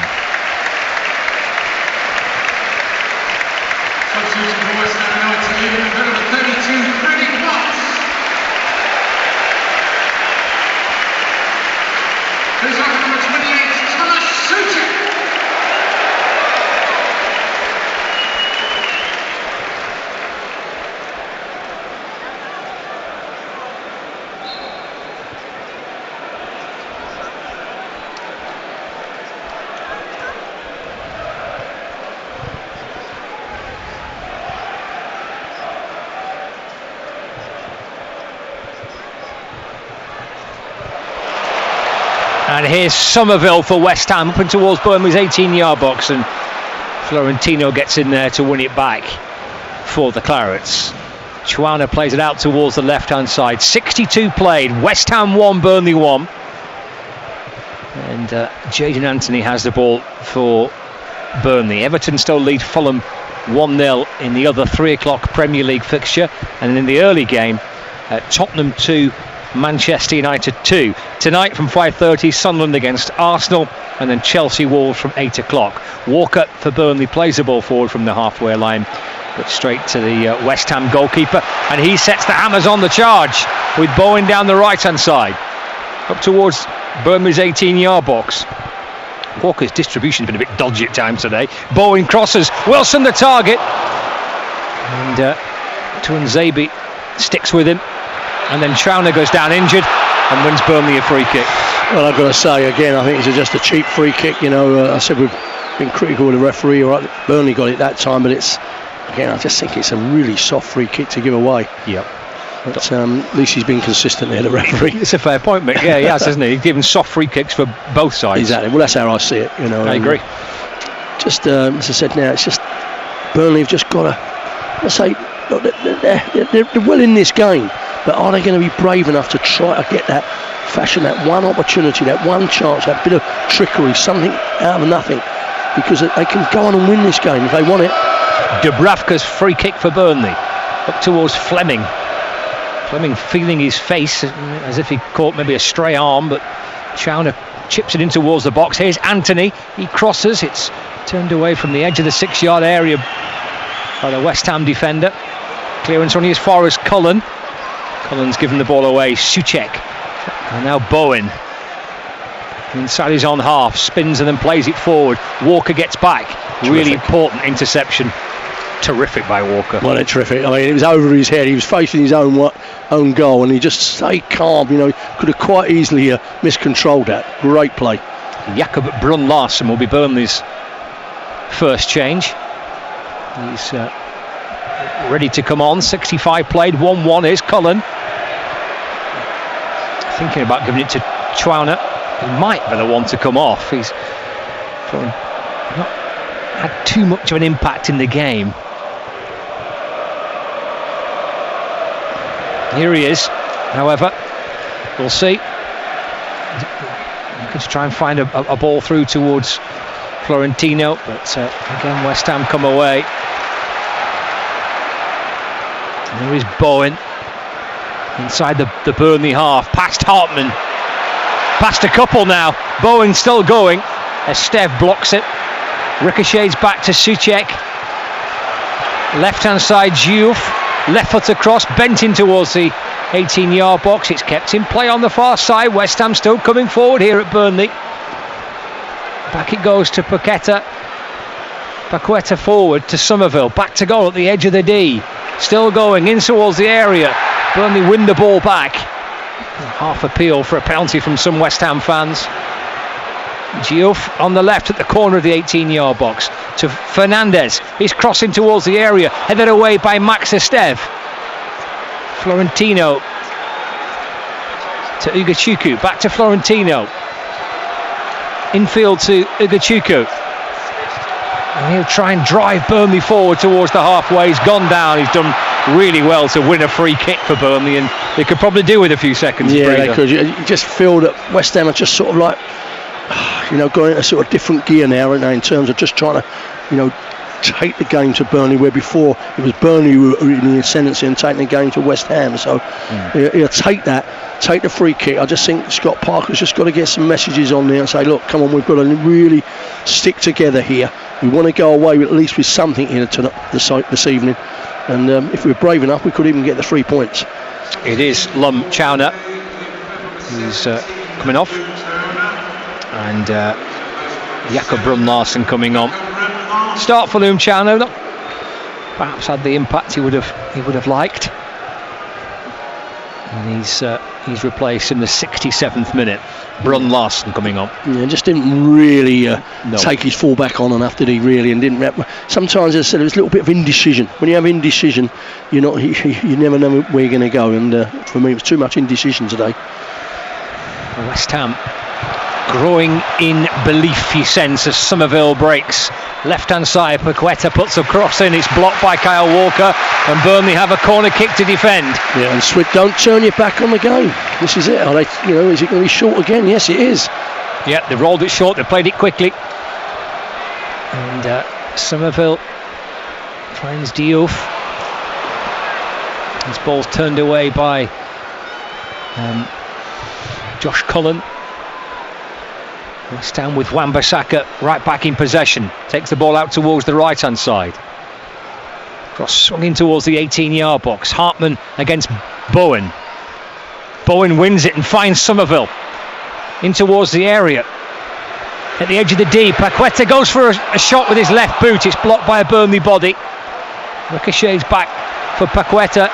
Speaker 2: And here's Somerville for West Ham up and towards Burnley's 18-yard box, and Florentino gets in there to win it back for the Clarets. Chuana plays it out towards the left-hand side. 62 played. West Ham 1, Burnley 1. And Jadon Anthony has the ball for Burnley. Everton still lead Fulham 1-0 in the other 3 o'clock Premier League fixture. And in the early game, Tottenham 2, Manchester United 2. Tonight from 5:30, Sunderland against Arsenal, and then Chelsea Wolves from 8 o'clock. Walker for Burnley plays the ball forward from the halfway line, but straight to the West Ham goalkeeper, and he sets the hammers on the charge with Bowen down the right hand side up towards Burnley's 18-yard box. Walker's distribution's been a bit dodgy at times today. Bowen crosses, Wilson the target, and Tuanzebe sticks with him, and then Trauner goes down injured and wins Burnley a free kick.
Speaker 1: Well, I've got to say again, I think it's just a cheap free kick. I said we've been critical of the referee. Right, Burnley got it that time, but it's, again, I just think it's a really soft free kick to give away.
Speaker 2: Yep.
Speaker 1: But at least he's been consistent there, the referee.
Speaker 2: It's a fair point, Mick. Yeah, he has, hasn't he? He's given soft free kicks for both sides.
Speaker 1: Exactly. Well, that's how I see it.
Speaker 2: I agree.
Speaker 1: Just as I said now, it's just Burnley have just got to. Let's say look, they're well in this game, but are they going to be brave enough to try to get that fashion, that one opportunity, that one chance, that bit of trickery, something out of nothing, because they can go on and win this game if they want it.
Speaker 2: Dubravka's free kick for Burnley, up towards Fleming. Fleming feeling his face as if he caught maybe a stray arm, but Chauner chips it in towards the box. Here's Anthony, he crosses, it's turned away from the edge of the 6-yard area by the West Ham defender. Clearance only as far as Cullen. Cullen's given the ball away. Souček, and now Bowen inside his own half, spins and then plays it forward. Walker gets back. Terrific. Really important interception. Terrific by Walker.
Speaker 1: Well, it's terrific. I mean, it was over his head. He was facing his own goal, and he just stayed calm. Could have quite easily miscontrolled that. Great play.
Speaker 2: Jakob Brun Larsen will be Burnley's first change. He's ready to come on. 65 played, 1-1. Here's Cullen. Thinking about giving it to Chauner. He might be the one to come off. He's not had too much of an impact in the game. Here he is, however, we'll see. Looking to try and find a ball through towards Florentino, but again West Ham come away. And there is Bowen inside the Burnley half, past Hartman, past a couple now. Bowen still going as Stev blocks it. Ricochets back to Souček. Left hand side, Diouf. Left foot across, bent in towards the 18-yard box. It's kept in play on the far side. West Ham still coming forward here at Burnley. Back it goes to Paqueta. Paqueta forward to Somerville. Back to goal at the edge of the D. Still going in towards the area. Burnley win the ball back. Half appeal for a penalty from some West Ham fans. Diouf on the left at the corner of the 18-yard box to Fernandez. He's crossing towards the area, headed away by Max Estev. Florentino to Ugachukwu, back to Florentino. Infield to Ugachukwu. And he'll try and drive Burnley forward towards the halfway. He's gone down. He's done really well to win a free kick for Burnley, and they could probably do with a few seconds.
Speaker 1: Yeah, they could. You just feel that West Ham are just sort of like, going into a sort of different gear now, aren't they, in terms of just trying to, take the game to Burnley, where before it was Burnley who were in the ascendancy and taking the game to West Ham. So he'll take the free kick. I just think Scott Parker's just got to get some messages on there and say, look, come on, we've got to really stick together here. We want to go away at least with something here this evening, and if we're brave enough, we could even get the 3 points.
Speaker 2: It is Lum Chauner who's coming off, and Jakob Brun Larsen coming on. Start for Lum Chauner, not perhaps had the impact he would have liked, and he's replaced in the 67th minute. Brun Larsen coming on. Yeah,
Speaker 1: just didn't really take his fullback on enough, did he? Really, and didn't. Sometimes, as I said, there's a little bit of indecision. When you have indecision, you never know where you're going to go. And for me, it was too much indecision today.
Speaker 2: West Ham growing in belief, you sense, as Somerville breaks. Left-hand side, Paqueta puts a cross in. It's blocked by Kyle Walker, and Burnley have a corner kick to defend.
Speaker 1: Yeah, and Swit, don't turn your back on the game. This is it. Are they, is it going to be short again? Yes, it is.
Speaker 2: Yeah, they've rolled it short. They've played it quickly. And Somerville finds Diouf. His ball's turned away by Josh Cullen. West Ham with Wan-Bissaka right back in possession. Takes the ball out towards the right hand side. Cross swung in towards the 18-yard box. Hartman against Bowen. Bowen wins it and finds Somerville in towards the area. At the edge of the D, Paqueta goes for a shot with his left boot. It's blocked by a Burnley body. Ricochets back for Paqueta.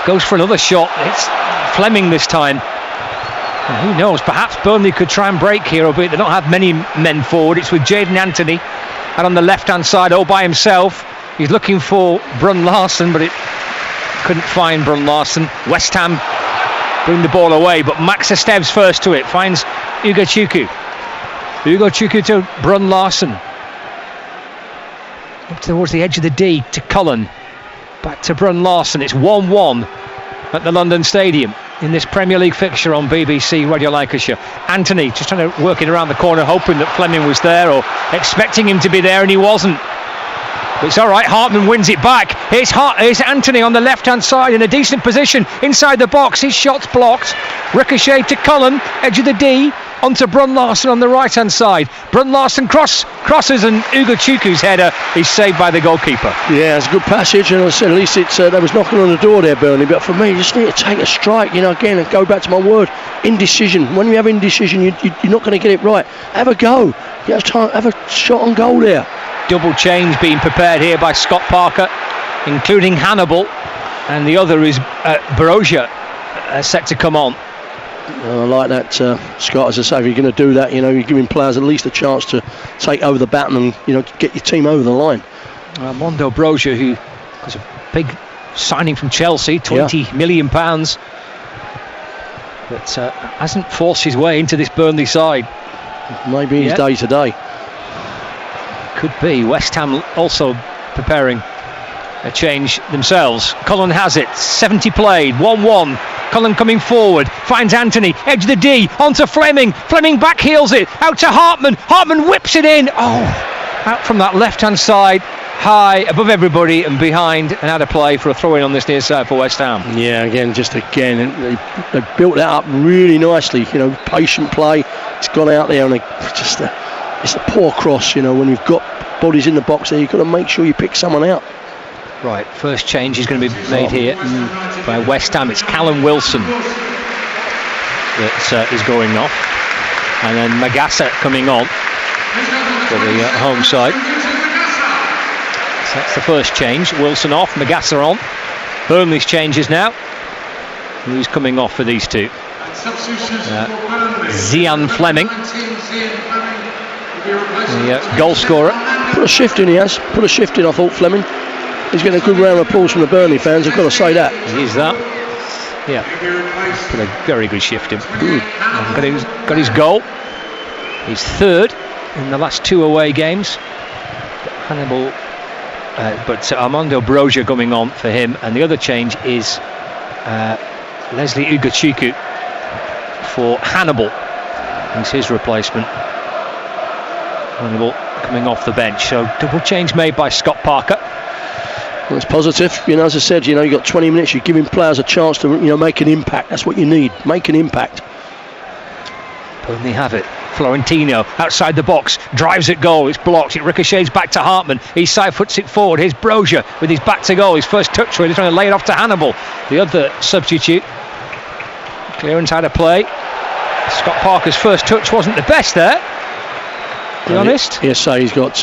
Speaker 2: Goes for another shot. It's Fleming this time. And who knows, perhaps Burnley could try and break here, albeit they don't have many men forward. It's with Jaden Anthony, and on the left-hand side, all by himself. He's looking for Brun Larson, but it couldn't find Brun Larson. West Ham bring the ball away, but Max Esteves first to it, finds Ugo Chukwu. Ugo Chukwu to Brun Larson. Up towards the edge of the D to Cullen. Back to Brun Larson. It's 1-1 at the London Stadium in this Premier League fixture on BBC Radio Lancashire. Anthony just trying to work it around the corner, hoping that Fleming was there, or expecting him to be there, and he wasn't. But it's all right. Hartman wins it back. Here's Anthony on the left-hand side in a decent position inside the box. His shot's blocked. Ricochet to Cullen, edge of the D, onto Brun Larson on the right-hand side. Brun Larson crosses, and Ugo Chukwu's header is saved by the goalkeeper.
Speaker 1: Yeah, it's a good passage, and I said at least it's they was knocking on the door there, Burnley. But for me, you just need to take a strike. Again, and go back to my word, indecision. When you have indecision, you're not going to get it right. Have a go. Have a shot on goal there.
Speaker 2: Double change being prepared here by Scott Parker, including Hannibal, and the other is Brozier set to come on.
Speaker 1: I like that, Scott. As I say, if you're going to do that, you're giving players at least a chance to take over the baton and get your team over the line.
Speaker 2: Mondo Brozier, who was a big signing from Chelsea, £20 million, but hasn't forced his way into this Burnley side.
Speaker 1: Maybe his day today.
Speaker 2: Could be. West Ham also preparing a change themselves. Cullen has it. 70 played. 1-1. Cullen coming forward. Finds Anthony. Edge of the D. Onto Fleming. Fleming backheels it. Out to Hartman. Hartman whips it in. Out from that left-hand side. High above everybody and behind, and out of play for a throw-in on this near side for West Ham.
Speaker 1: Yeah, they built that up really nicely. Patient play. It's gone out there, and it's a poor cross. When you've got bodies in the box there, you've got to make sure you pick someone out.
Speaker 2: Right, first change is going to be made here by West Ham. It's Callum Wilson that is going off, and then Magassa coming on for the home side. So that's the first change. Wilson off, Magassa on. Burnley's changes now. Who's coming off for these two? Zian Fleming, the goal scorer.
Speaker 1: Put a shift in, he has. Put a shift in, I thought, Fleming. He's getting a good round of applause from the Burnley fans, I've got to say that.
Speaker 2: He's that. Yeah. Put a very good shift in. Got his goal. He's third in the last two away games. Hannibal, but Armando Brozier coming on for him, and the other change is Leslie Ugo Chukwu for Hannibal. He's his replacement. Hannibal coming off the bench. So double change made by Scott Parker.
Speaker 1: Well, it's positive. As I said, you've got 20 minutes. You're giving players a chance to, make an impact. That's what you need. Make an impact.
Speaker 2: Burnley have it. Florentino outside the box, drives at goal. It's blocked. It ricochets back to Hartman. He side foots it forward. Here's Brozier with his back to goal. His first touch. He's trying to lay it off to Hannibal, the other substitute. Clearance out of play. Scott Parker's first touch wasn't the best there, to be honest.
Speaker 1: Yes, he's got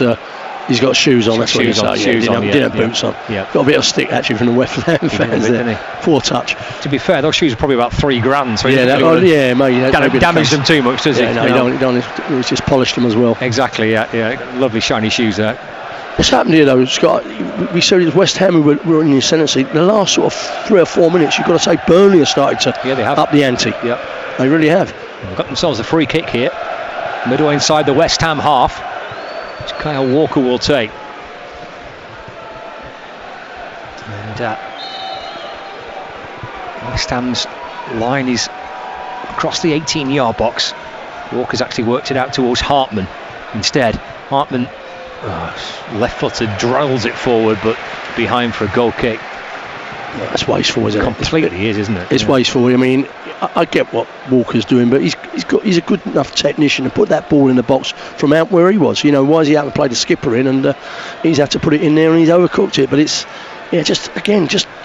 Speaker 1: shoes on. That's what you say. Didn't have boots on.
Speaker 2: Yeah.
Speaker 1: Got a bit of stick actually from the West Ham fans there. Poor touch.
Speaker 2: To be fair, those shoes are probably about $3,000. So
Speaker 1: maybe
Speaker 2: don't damage them too much, does it?
Speaker 1: No, you don't. It's just polished them as well.
Speaker 2: Exactly. Yeah. Lovely shiny shoes there.
Speaker 1: What's happened here though, Scott? We said it was West Ham who were in the ascendancy. The last sort of 3 or 4 minutes, you've got to say Burnley have started to
Speaker 2: they have
Speaker 1: up the ante.
Speaker 2: Yeah,
Speaker 1: they really have.
Speaker 2: They've got themselves a free kick here. Midway inside the West Ham half, which Kyle Walker will take. And West Ham's line is across the 18-yard box. Walker's actually worked it out towards Hartman instead. Hartman, left-footed, drills it forward, but behind for a goal kick.
Speaker 1: Yeah, that's wasteful, isn't it?
Speaker 2: Completely is, isn't it?
Speaker 1: It's wasteful. I mean, I get what Walker's doing, but he's a good enough technician to put that ball in the box from out where he was. You know, why is he having to play the skipper in, and he's had to put it in there and he's overcooked it. But it's, just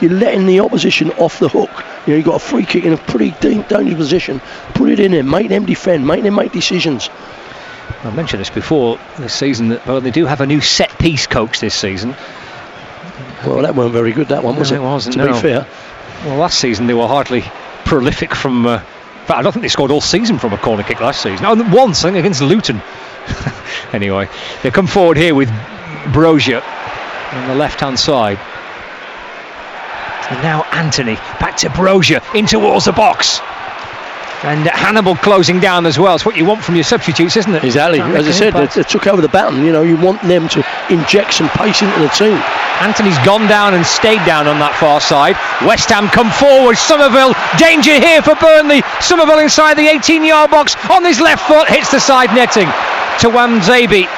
Speaker 1: you're letting the opposition off the hook. You know, you've got a free kick in a pretty dangerous position. Put it in there, make them defend, make them make decisions.
Speaker 2: I mentioned this before this season that they do have a new set-piece coach this season.
Speaker 1: Well, that weren't very good, that one, was it?
Speaker 2: It wasn't,
Speaker 1: to be fair.
Speaker 2: Well, last season they were hardly prolific from... in fact, I don't think they scored all season from a corner kick last season. Oh, once, I think, against Luton. Anyway, they come forward here with Brozier on the left-hand side. And now Anthony, back to Brozier, in towards the box. And Hannibal closing down as well. It's what you want from your substitutes, isn't it?
Speaker 1: Exactly. As I said, they took over the baton. You know, you want them to inject some pace into the team.
Speaker 2: Anthony's gone down and stayed down on that far side. West Ham come forward. Somerville, danger here for Burnley. Somerville inside the 18-yard box on his left foot, hits the side netting. Tuanzebe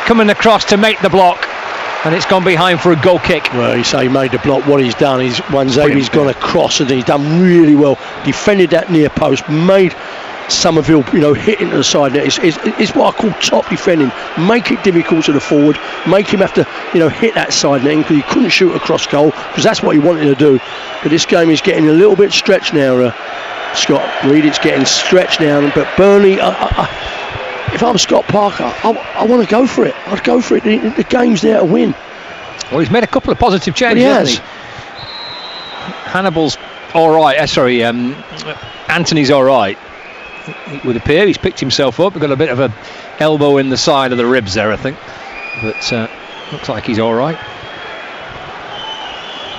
Speaker 2: coming across to make the block. And it's gone behind for a goal kick.
Speaker 1: Well, you say he made the block. What he's done is Tuanzebe's gone across and he's done really well. Defended that near post, made Somerville, hit into the side net. It's what I call top defending. Make it difficult to the forward. Make him have to, hit that side netting because he couldn't shoot across goal because that's what he wanted to do. But this game is getting a little bit stretched now, Scott Reed. It's getting stretched now. But Burnley, if I'm Scott Parker, I want to go for it. I'd go for it. The game's there to win.
Speaker 2: Well, he's made a couple of positive changes, hasn't he? Hannibal's all right. Anthony's all right. It would appear he's picked himself up. He's got a bit of a elbow in the side of the ribs there, I think. But looks like he's all right.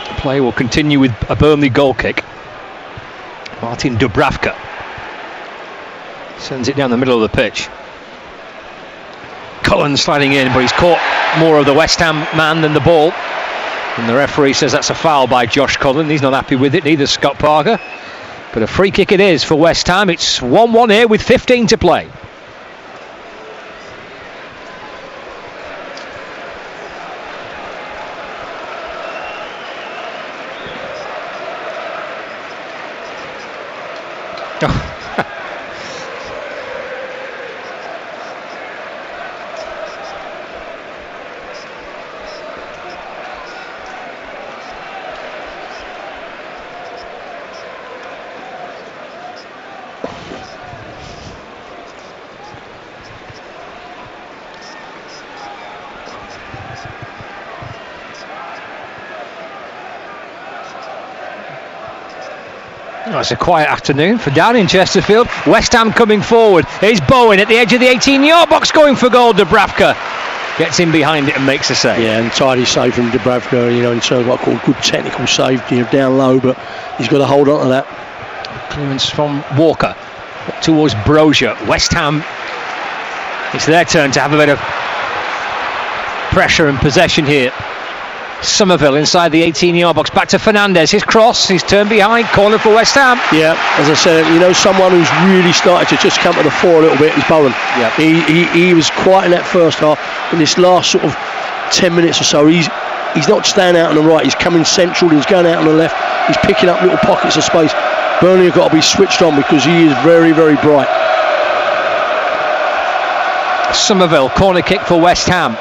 Speaker 2: The play will continue with a Burnley goal kick. Martin Dubravka sends it down the middle of the pitch. Cullen sliding in, but he's caught more of the West Ham man than the ball. And the referee says that's a foul by Josh Cullen. He's not happy with it, neither Scott Parker. But a free kick it is for West Ham. It's 1-1 here with 15 to play. It's a quiet afternoon for down in Chesterfield. West Ham coming forward. Here's Bowen at the edge of the 18-yard box going for goal. Dubravka gets in behind it and makes a save.
Speaker 1: Yeah, and tidy save from Dubravka, in terms of what I call good technical save, down low, but he's got to hold on to that.
Speaker 2: Clearance from Walker towards Brozier. West Ham, it's their turn to have a bit of pressure and possession here. Somerville inside the 18-yard box, back to Fernandez, his cross, he's turned behind, corner for West Ham.
Speaker 1: Yeah, as I said, someone who's really started to just come to the fore a little bit is Bowen.
Speaker 2: Yep.
Speaker 1: He was quiet in that first half. In this last sort of 10 minutes or so, he's not staying out on the right, he's coming central, he's going out on the left, he's picking up little pockets of space. Burnley have got to be switched on because he is very, very bright.
Speaker 2: Somerville, corner kick for West Ham.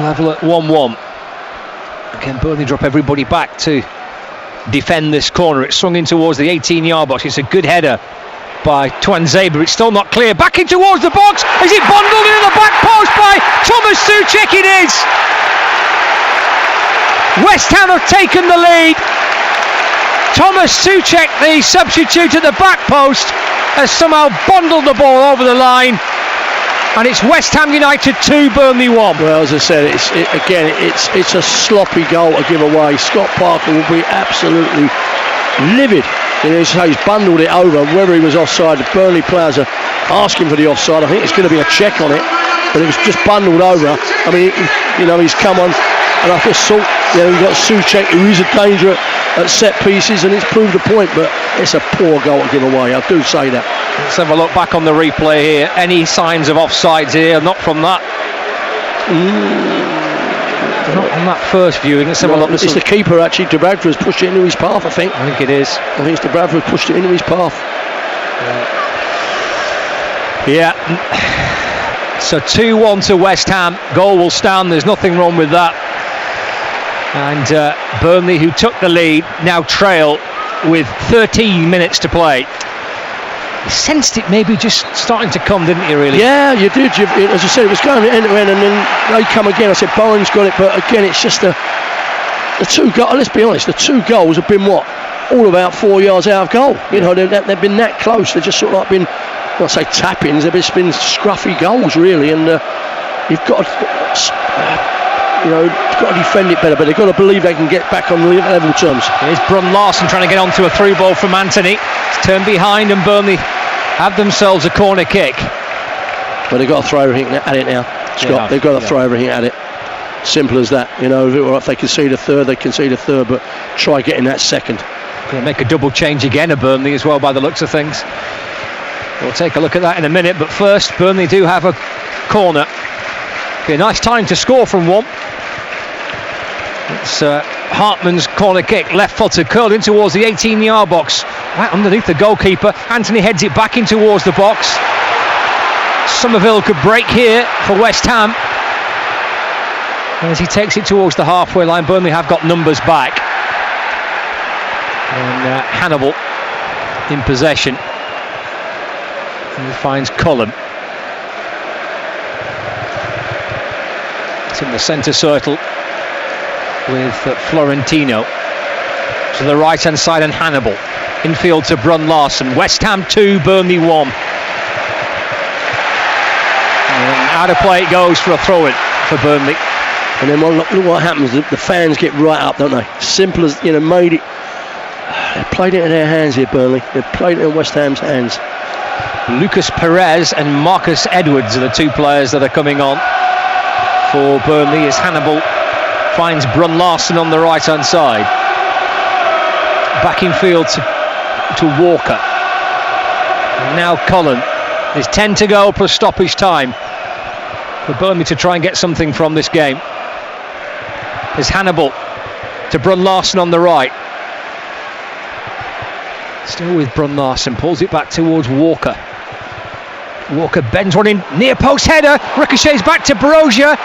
Speaker 2: Level at 1-1. Again, Burnley drop everybody back to defend this corner. It's swung in towards the 18-yard box. It's a good header by Tuanzebe. It's still not clear. Back in towards the box. Is it bundled into the back post by Thomas Souček? It is. West Ham have taken the lead. Thomas Souček, the substitute at the back post, has somehow bundled the ball over the line. And it's West Ham United 2, Burnley 1.
Speaker 1: Well, as I said, it's a sloppy goal to give away. Scott Parker will be absolutely livid. He's bundled it over. Whether he was offside, the Burnley players are asking for the offside. I think it's going to be a check on it, but it was just bundled over. I mean, he's come on, and I just thought, you've got Souček, who is a danger at set pieces, and it's proved a point, but it's a poor goal to give away. I do say that.
Speaker 2: Let's have a look back on the replay here. Any signs of offsides here? Not from that. Not on that first viewing. Let's have a look.
Speaker 1: It's the keeper, actually. De Bradford's pushed it into his path, I think.
Speaker 2: I think it is.
Speaker 1: I think it's De Bradford pushed it into his path.
Speaker 2: Yeah. So 2-1 to West Ham. Goal will stand. There's nothing wrong with that. And Burnley, who took the lead, now trail with 13 minutes to play. You sensed it maybe just starting to come, didn't you, really?
Speaker 1: Yeah, you did. As I said, it was going end to end, and then they come again. I said, Bowen's got it, but again, it's just the two goals. Let's be honest, the two goals have been all about 4 yards out of goal. They've been that close. They've just sort of like been, I say tap-ins, they've just been scruffy goals, really, and you've got to defend it better, but they've got to believe they can get back on level terms.
Speaker 2: Here's Brun Larsen trying to get onto a through ball from Anthony. It's turned behind, and Burnley have themselves a corner kick.
Speaker 1: But they've got to throw everything at it now, Scott. They've got to throw everything at it. Simple as that. If they concede a third, they concede a third, but try getting that second.
Speaker 2: They'll make a double change again at Burnley as well, by the looks of things. We'll take a look at that in a minute, but first, Burnley do have a corner. Okay, nice time to score from one. It's Hartman's corner kick, left-footed, curled in towards the 18-yard box, right underneath the goalkeeper. Anthony heads it back in towards the box. Somerville could break here for West Ham. As he takes it towards the halfway line, Burnley have got numbers back. And Hannibal in possession. And he finds Cullen. It's in the centre circle with Florentino to the right hand side, and Hannibal infield to Brun Larsen. West Ham 2, Burnley 1, and out of play it goes for a throw-in for Burnley.
Speaker 1: And then look what happens, the fans get right up, don't they? Simple as, made it. They played it in their hands here, Burnley. They played it in West Ham's hands.
Speaker 2: Lucas Perez and Marcus Edwards are the two players that are coming on for Burnley, as Hannibal finds Brun Larsen on the right hand side. Back in field to Walker. And now Cullen. There's 10 to go plus stoppage time for Burnley to try and get something from this game. There's Hannibal to Brun Larsen on the right. Still with Brun Larsen, pulls it back towards Walker. Walker bends one in, near post header, ricochets back to Brozier,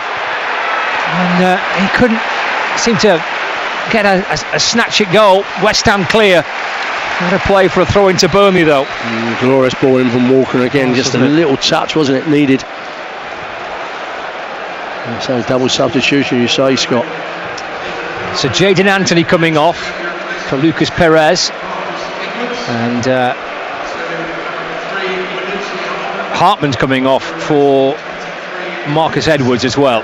Speaker 2: and he couldn't seem to get a snatch at goal. West Ham clear. What a play for a throw into Burnley though.
Speaker 1: Glorious ball in from Walker again, just a little touch, wasn't it, needed. So double substitution, you say, Scott.
Speaker 2: So Jadon Anthony coming off for Lucas Perez, and Hartman's coming off for Marcus Edwards as well.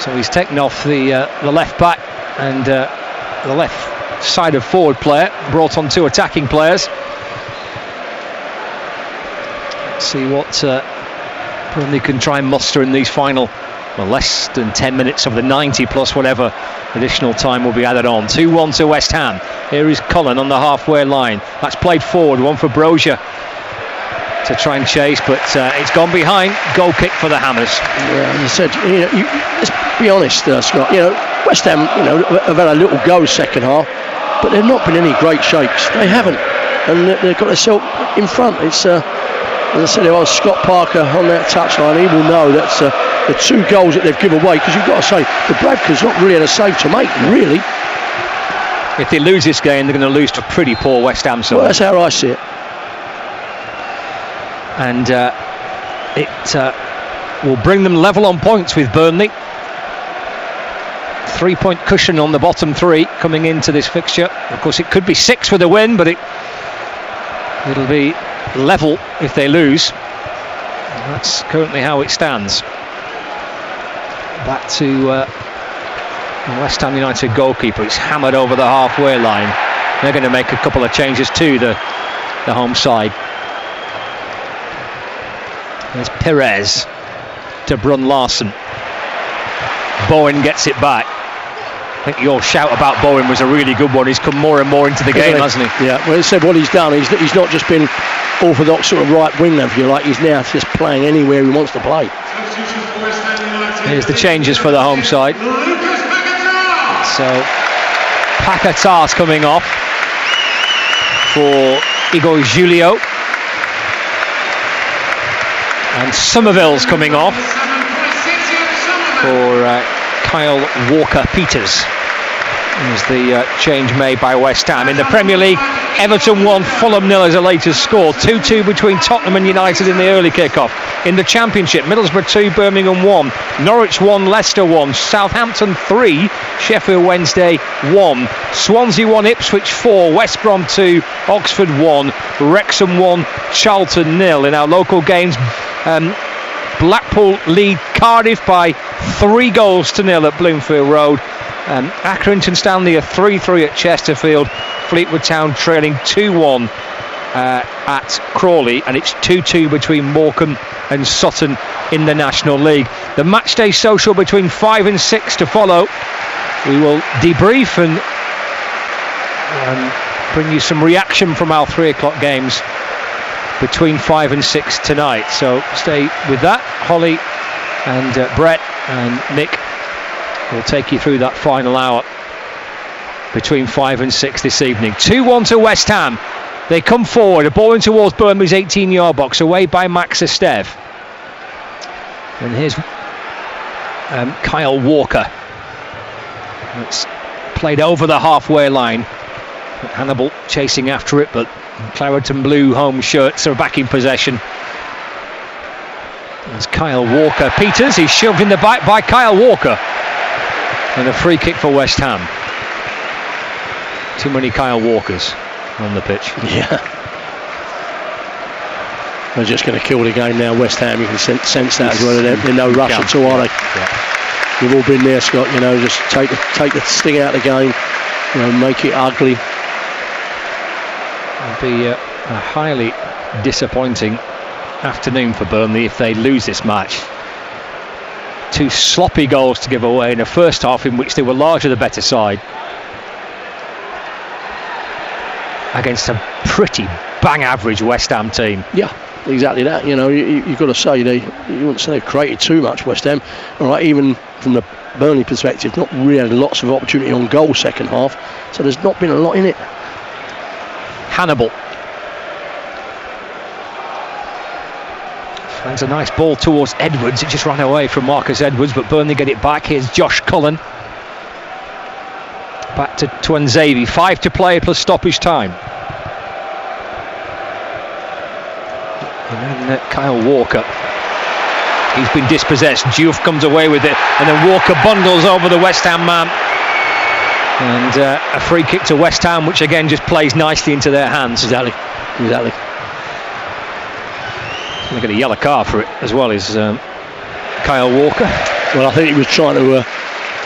Speaker 2: So he's taken off the left back and the left side of forward player, brought on two attacking players. Let's see what Burnley can try and muster in these final, less than 10 minutes of the 90 plus whatever additional time will be added on. 2-1 to West Ham. Here is Cullen on the halfway line. That's played forward, one for Brozier to try and chase, but it's gone behind. Goal kick for the Hammers.
Speaker 1: Yeah, as I said, let's be honest, Scott. West Ham, have had a little go second half, but they've not been any great shakes. They haven't, and they've got themselves in front. It's as I said, there was Scott Parker on that touchline. He will know that's the two goals that they've given away, because you've got to say the Bradford's not really had a save to make, really.
Speaker 2: If they lose this game, they're going to lose to a pretty poor West Ham side.
Speaker 1: Well, that's how I see it.
Speaker 2: And it will bring them level on points with Burnley. 3-point cushion on the bottom three coming into this fixture. Of course, it could be 6 with a win, but it'll be level if they lose. And that's currently how it stands. Back to West Ham United goalkeeper. It's hammered over the halfway line. They're going to make a couple of changes to the home side. There's Perez to Brun Larsen. Bowen gets it back. I think your shout about Bowen was a really good one. He's come more and more into the game, hasn't he?
Speaker 1: Yeah, well, he said what he's done. He's not just been orthodox sort of right winger, if you like. He's now just playing anywhere he wants to play.
Speaker 2: Here's the changes for the home side. So Paquetá's coming off for Igor Julio. And Somerville's coming off for Kyle Walker-Peters. Is the change made by West Ham. In the Premier League, Everton 1, Fulham 0 is the latest score. 2-2 between Tottenham and United in the early kick-off. In the Championship, Middlesbrough 2, Birmingham 1, Norwich 1, Leicester 1, Southampton 3, Sheffield Wednesday 1, Swansea 1, Ipswich 4, West Brom 2, Oxford 1, Wrexham 1, Charlton 0. In our local games, Blackpool lead Cardiff by 3-0 at Bloomfield Road. Accrington Stanley are 3-3 at Chesterfield. Fleetwood Town trailing 2-1 at Crawley, and it's 2-2 between Morecambe and Sutton in the National League. The matchday social between 5 and 6 to follow. We will debrief and bring you some reaction from our 3 o'clock games between 5 and 6 tonight. So stay with that. Holly and Brett and Nick will take you through that final hour between 5 and 6 this evening. 2-1 to West Ham. They come forward, a ball in towards Burnley's 18-yard box, away by Max Esteve. And here's Kyle Walker. It's played over the halfway line. Hannibal chasing after it, but claret and blue home shirts are back in possession. There's Kyle Walker-Peters. He's shoved in the back by Kyle Walker. And a free kick for West Ham. Too many Kyle Walkers on the pitch.
Speaker 1: Yeah. They're just going to kill the game now, West Ham. You can sense that as well. They're no rush at all, are they? Yeah. You've all been there, Scott. You know, just take the sting out of the game. You know, make it ugly.
Speaker 2: It'll be a highly disappointing afternoon for Burnley if they lose this match. 2 sloppy goals to give away in a first half in which they were largely the better side, against a pretty bang average West Ham team.
Speaker 1: Yeah, exactly that. You know, you've got to say you wouldn't say they've created too much, West Ham. All right, even from the Burnley perspective, not really had lots of opportunity on goal second half, so there's not been a lot in it.
Speaker 2: Hannibal finds a nice ball towards Edwards. It just ran away from Marcus Edwards, but Burnley get it back. Here's Josh Cullen. Back to Tuanzebe. 5 to play plus stoppage time. And then Kyle Walker. He's been dispossessed. Diouf comes away with it, and then Walker bundles over the West Ham man. And a free kick to West Ham, which again just plays nicely into their hands.
Speaker 1: Exactly.
Speaker 2: They get a yellow card for it as well as Kyle Walker.
Speaker 1: Well, I think he was trying to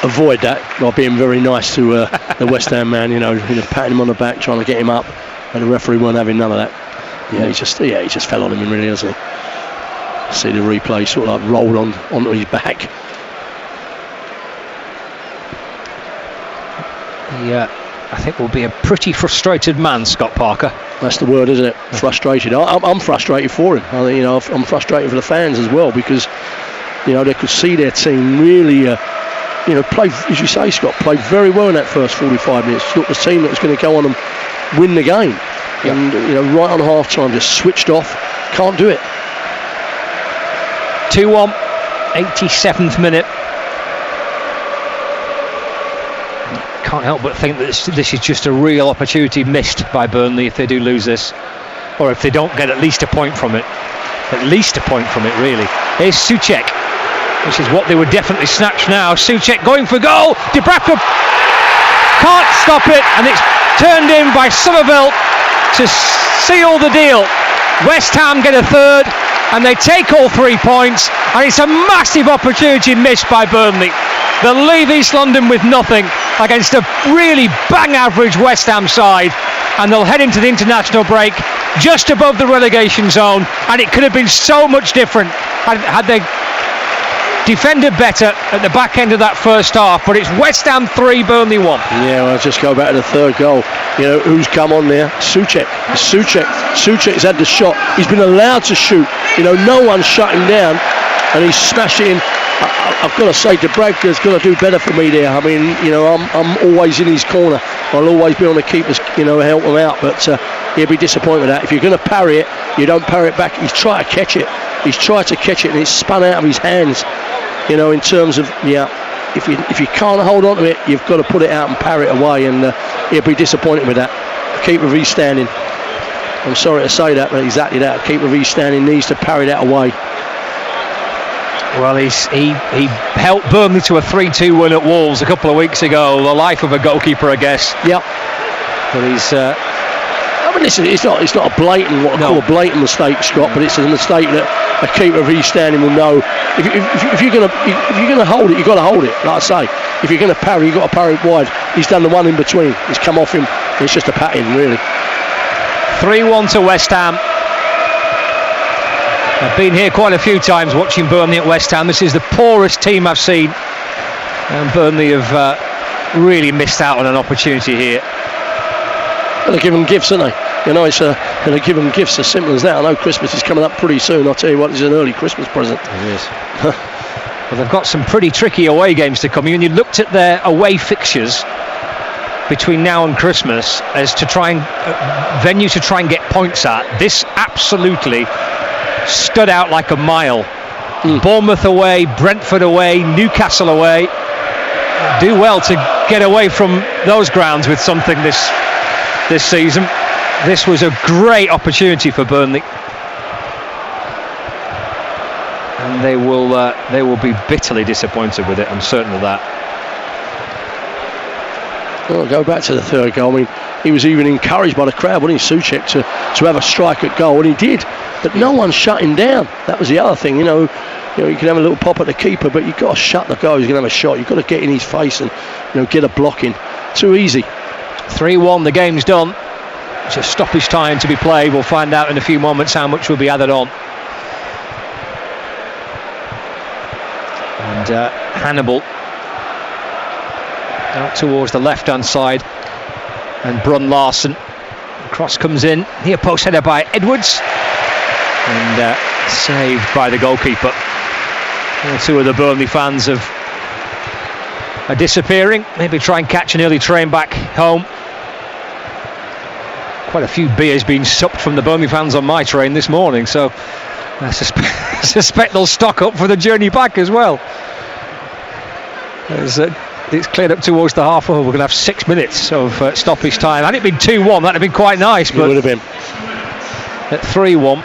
Speaker 1: avoid that by being very nice to the West Ham man. You know, patting him on the back, trying to get him up, and the referee weren't having none of that. Yeah, he just fell on him, really, hasn't he? See the replay, sort of like rolled onto his back.
Speaker 2: Yeah, I think will be a pretty frustrated man, Scott Parker.
Speaker 1: That's the word, isn't it? Frustrated. I'm frustrated for him. I think, you know, I'm frustrated for the fans as well, because, you know, they could see their team really, play, as you say, Scott, played very well in that first 45 minutes. Look, the team that was going to go on and win the game. Yep. And, you know, right on half time, just switched off. Can't do it.
Speaker 2: 2-1, 87th minute. Can't help but think that this is just a real opportunity missed by Burnley if they do lose this, or if they don't get at least a point from it. At least a point from it, really. Here's Souček, which is what they would definitely snatch now. Souček going for goal. Dubravka can't stop it, and it's turned in by Somerville to seal the deal. West Ham get a third, and they take all 3 points, and it's a massive opportunity missed by Burnley. They'll leave East London with nothing against a really bang average West Ham side, and they'll head into the international break just above the relegation zone, and it could have been so much different had they defended better at the back end of that first half. But it's West Ham 3, Burnley 1.
Speaker 1: Yeah, well, I'll just go back to the third goal. You know, who's come on there? Souček's had the shot. He's been allowed to shoot. You know, no one's shut him down, and he's smashed it in. I've got to say, Dubravka's got to do better for me there. I mean, you know, I'm always in his corner. I'll always be on the keepers, you know, help him out. But he'll be disappointed with that. If you're going to parry it, you don't parry it back. He's tried to catch it. He's tried to catch it, and it's spun out of his hands. You know, in terms of, if you can't hold on to it, you've got to put it out and parry it away, and he'll be disappointed with that. Keeper Reece Standing. I'm sorry to say that, but exactly that. Keeper Reece Standing needs to parry that away.
Speaker 2: Well, he helped Burnley to a 3-2 win at Wolves a couple of weeks ago. The life of a goalkeeper, I guess.
Speaker 1: Yep.
Speaker 2: But he's.
Speaker 1: I mean, listen, it's not a blatant, what I call a blatant mistake, Scott, but it's a mistake that a keeper Reece Standing will know. If you're going to hold it, you've got to hold it. Like I say, if you're going to parry, you've got to parry it wide. He's done the one in between. It's come off him. It's just a pat in, really.
Speaker 2: 3-1 to West Ham. I've been here quite a few times watching Burnley at West Ham. This is the poorest team I've seen, and Burnley have really missed out on an opportunity here.
Speaker 1: Well, they're giving gifts, aren't they? You know, they're giving gifts as simple as that. I know Christmas is coming up pretty soon. I'll tell you what, it's an early Christmas present.
Speaker 2: It is. Well, they've got some pretty tricky away games to come. When you looked at their away fixtures between now and Christmas as to try and venues to try and get points at, this absolutely stood out like a mile. Bournemouth away, Brentford away, Newcastle away. Do well to get away from those grounds with something this season. This was a great opportunity for Burnley, and they will be bitterly disappointed with it. I'm certain of that.
Speaker 1: Well, I'll go back to the third goal. I mean, he was even encouraged by the crowd, wasn't he, Souček, to have a strike at goal, and he did. But no one shut him down. That was the other thing, you know, you can have a little pop at the keeper, but you've got to shut the goal. He's going to have a shot. You've got to get in his face and, you know, get a block in. Too easy.
Speaker 2: 3-1, the game's done. Just stoppage time to be played. We'll find out in a few moments how much will be added on. And Hannibal out towards the left-hand side, and Brun Larsen. Cross comes in, near post header by Edwards, and saved by the goalkeeper. Two of the Burnley fans are disappearing. Maybe try and catch an early train back home. Quite a few beers being supped from the Burnley fans on my train this morning, so I suspect they'll stock up for the journey back as well. As it's cleared up towards the half. We're going to have 6 minutes of stoppage time. Had it been 2-1, that'd have been quite nice. But
Speaker 1: it would have been.
Speaker 2: At 3-1,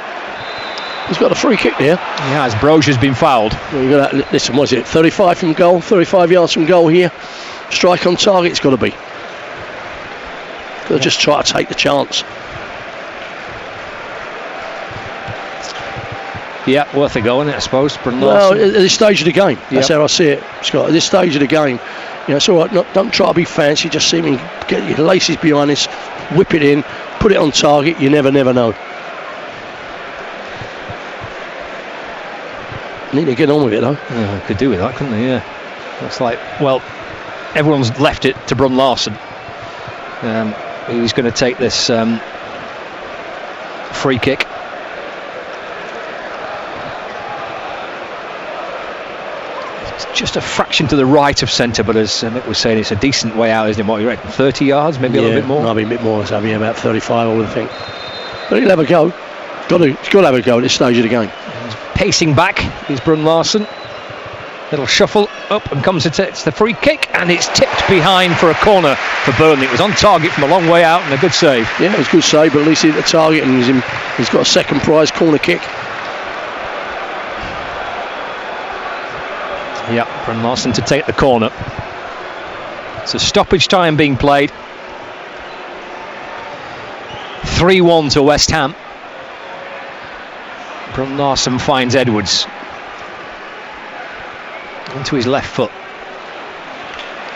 Speaker 1: he's got a free kick there.
Speaker 2: Yeah, as Brozier's been fouled.
Speaker 1: Well, you got that, listen, was it 35 from goal, 35 yards from goal here? Strike on target, it's got to be. They'll just try to take the chance.
Speaker 2: Yeah, worth a go, isn't it, I suppose?
Speaker 1: Well, at this stage of the game, that's how I see it, Scott. At this stage of the game, you know, it's all right. Don't try to be fancy. Just see me get your laces behind this, whip it in, put it on target. You never know. Need to get on with it, though.
Speaker 2: Yeah, could do with that, couldn't they? Yeah. Looks like, well, everyone's left it to Brun Larsen. He's going to take this free kick. It's just a fraction to the right of centre, but as Mick was saying, it's a decent way out, isn't it? What you reckon? 30 yards, maybe a little bit more?
Speaker 1: Maybe a bit more, about 35, I would think. But he'll have a go. He's got to have a go at this stage of the game.
Speaker 2: Pacing back is Brun Larsen. Little shuffle up, and comes it's the free kick, and it's tipped behind for a corner for Burnley. It was on target from a long way out, and a good save. Yeah,
Speaker 1: it was a good save, but at least he hit the target, and he's got a second prize corner kick.
Speaker 2: Yeah, Brun Larsen to take the corner. So stoppage time being played. 3-1 to West Ham. Brun Larsen finds Edwards onto his left foot.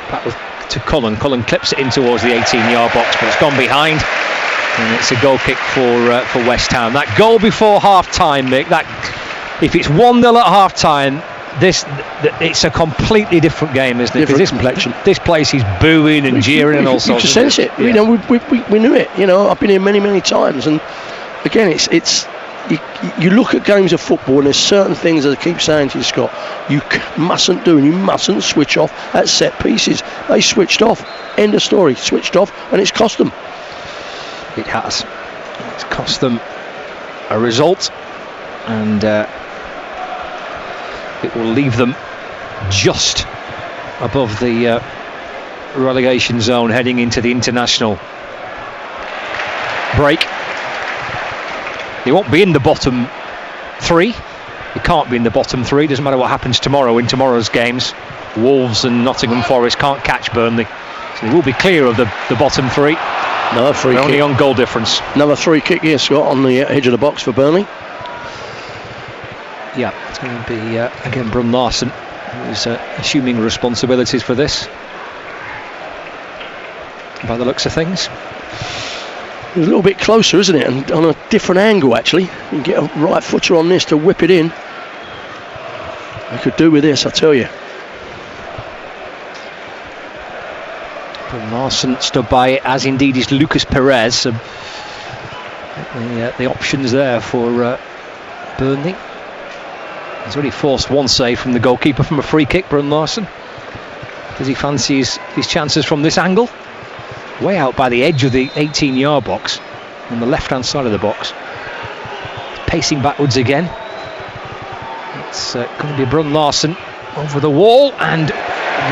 Speaker 2: Back to Cullen. Cullen clips it in towards the 18-yard box, but it's gone behind. And it's a goal kick for West Ham. That goal before half-time, Mick, if it's 1-0 at half-time, it's a completely different game, isn't it?
Speaker 1: Different complexion.
Speaker 2: This place is booing and jeering and all sorts.
Speaker 1: You can sense it.
Speaker 2: Yeah.
Speaker 1: You know, we knew it. You know, I've been here many times, and again, it's you look at games of football, and there's certain things that I keep saying to you, Scott, you mustn't do, and you mustn't switch off at set pieces. They switched off. End of story. Switched off, and it's cost them.
Speaker 2: It has. It's cost them a result, and it will leave them just above the relegation zone heading into the international break. They won't be in the bottom three. They can't be in the bottom three. Doesn't matter what happens tomorrow in tomorrow's games. Wolves and Nottingham Forest can't catch Burnley, so they will be clear of the bottom three.
Speaker 1: Another free kick.
Speaker 2: Only on goal difference.
Speaker 1: Another free kick here, Scott, on the edge of the box for Burnley.
Speaker 2: Yeah, it's going to be again Brun Larsen, who's assuming responsibilities for this, by the looks of things.
Speaker 1: It's a little bit closer, isn't it? And on a different angle, actually. You can get a right footer on this to whip it in. I could do with this, I tell you.
Speaker 2: Brun Larsen stood by it, as indeed is Lucas Perez. So the options there for Burnley. He's already forced one save from the goalkeeper from a free kick, Brun Larsen. Does he fancy his chances from this angle? Way out by the edge of the 18-yard box, on the left-hand side of the box. Pacing backwards again. It's going to be Brun Larsen over the wall and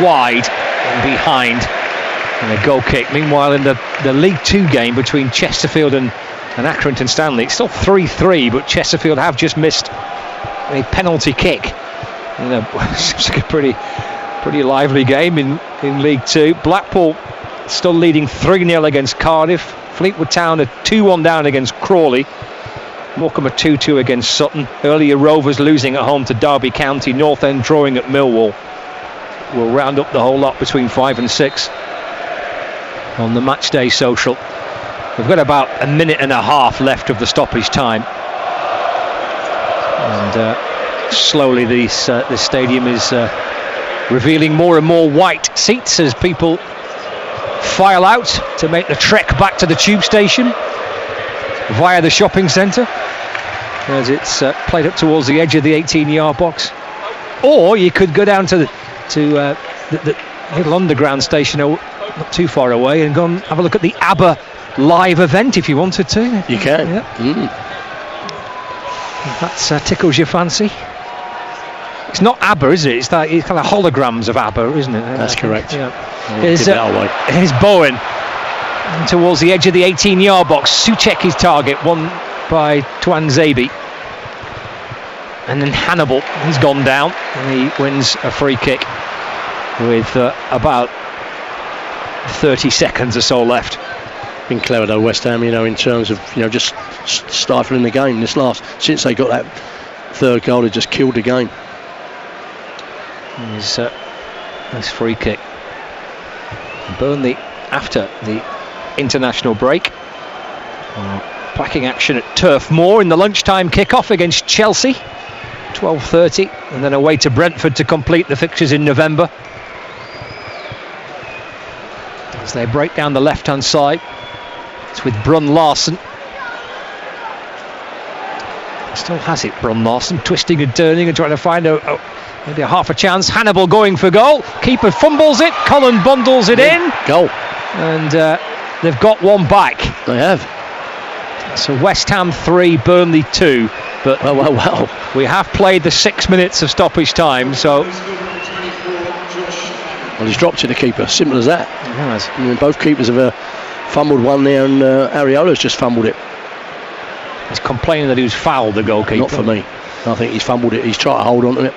Speaker 2: wide and behind. And a goal kick. Meanwhile, in the League Two game between Chesterfield and Accrington Stanley, it's still 3-3, but Chesterfield have just missed a penalty kick. You know, it's like a pretty lively game in League Two. Blackpool still leading 3-0 against Cardiff. Fleetwood Town are 2-1 down against Crawley. Morecambe are 2-2 against Sutton. Earlier Rovers losing at home to Derby County. North End drawing at Millwall. We'll round up the whole lot between 5 and 6 on the matchday social. We've got about a minute and a half left of the stoppage time. And slowly this stadium is revealing more and more white seats as people file out to make the trek back to the tube station via the shopping centre, as it's played up towards the edge of the 18-yard box. Or you could go down to the little underground station not too far away and go and have a look at the ABBA live event if you wanted to.
Speaker 1: You can.
Speaker 2: Yeah. That tickles your fancy. It's not ABBA, is it? It's kind of holograms of ABBA, isn't it?
Speaker 1: That's correct.
Speaker 2: Yeah.
Speaker 1: Here's
Speaker 2: Bowen towards the edge of the 18-yard box. Souček his target, won by Tuan Zabi. And then Hannibal, he's gone down and he wins a free kick with about 30 seconds or so left.
Speaker 1: Been clever though, West Ham, in terms of just stifling the game. Since they got that third goal, they just killed the game.
Speaker 2: Nice free kick. Burnley, after the international break, packing action at Turf Moor in the lunchtime kick-off against Chelsea, 12:30, and then away to Brentford to complete the fixtures in November. As they break down the left-hand side, it's with Brun Larsen. Still has it, Brun Larsen, twisting and turning and trying to find maybe a half a chance. Hannibal going for goal. Keeper fumbles it. Cullen bundles it in.
Speaker 1: Goal.
Speaker 2: And they've got one back.
Speaker 1: They have.
Speaker 2: So West Ham 3, Burnley 2. But
Speaker 1: well.
Speaker 2: We have played the 6 minutes of stoppage time. So.
Speaker 1: Well, he's dropped to the keeper. Simple as that.
Speaker 2: He has.
Speaker 1: I mean, both keepers have fumbled one there, and Ariola's just fumbled it.
Speaker 2: He's complaining that he was fouled, the goalkeeper.
Speaker 1: Not for me. I think he's fumbled it. He's trying to hold on to it.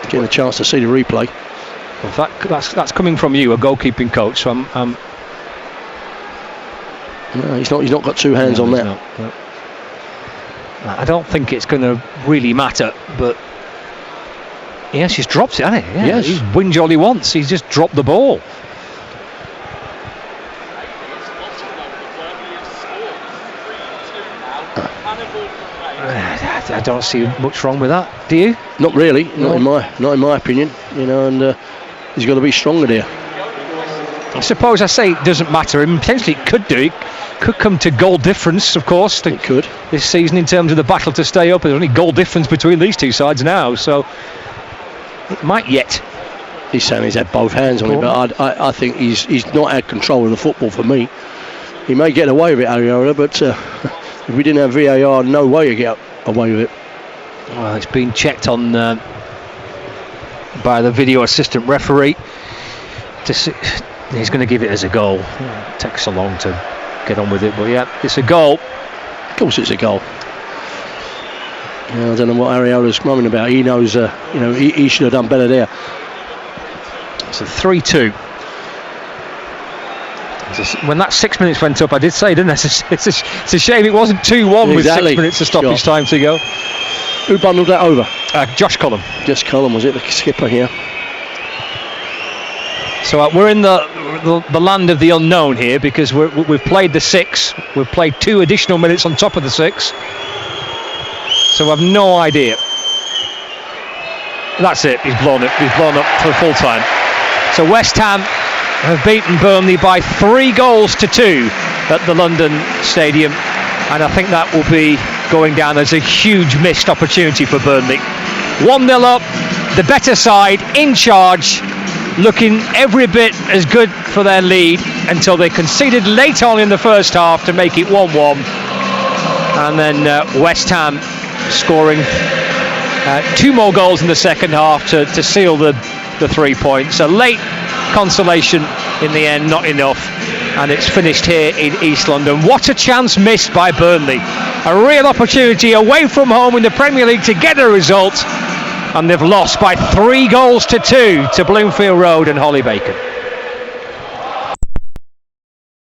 Speaker 1: Getting a chance to see the replay.
Speaker 2: Well, that's coming from you, a goalkeeping coach. So
Speaker 1: no, he's not got two hands on that.
Speaker 2: No. I don't think it's going to really matter, but yes, he's dropped it, hasn't he? Yeah,
Speaker 1: yes.
Speaker 2: He's whinge all he wants. He's just dropped the ball. I don't see much wrong with that. Do you?
Speaker 1: Not really. Not in my opinion. And he's got to be stronger there.
Speaker 2: I suppose I say it doesn't matter. And potentially it could do. It could come to goal difference, of course.
Speaker 1: It could.
Speaker 2: This season, in terms of the battle to stay up, there's only goal difference between these two sides now. So it might yet.
Speaker 1: He's saying he's had both hands on it, but I think he's not had control of the football for me. He may get away with it, Ariola, but if we didn't have VAR, no way he'd get away with it.
Speaker 2: Well, it's been checked on by the video assistant referee. He's going to give it as a goal. It takes so long to get on with it, but yeah, it's a goal.
Speaker 1: Of course it's a goal. I don't know what Ariola's mumbling about. He knows, he should have done better there.
Speaker 2: It's a 3-2. When that 6 minutes went up, I did say, didn't I? It's a shame it wasn't 2-1 with 6 minutes of stoppage time to go.
Speaker 1: Who bundled that over?
Speaker 2: Josh Cullen.
Speaker 1: Josh Cullen, was it, the skipper here?
Speaker 2: So we're in the land of the unknown here, because we've played the 6. We've played 2 additional minutes on top of the 6. So I've no idea. That's it. He's blown up for full time. So West Ham have beaten Burnley by 3 goals to 2 at the London Stadium, and I think that will be going down as a huge missed opportunity for Burnley. 1-0 up, the better side in charge, looking every bit as good for their lead until they conceded late on in the first half to make it 1-1, and then West Ham scoring 2 more goals in the second half to seal the 3 points. A late consolation in the end, not enough, and it's finished here in East London. What a chance missed by Burnley. A real opportunity away from home in the Premier League to get a result, and they've lost by 3 goals to 2 to Bloomfield Road and Holly Bacon.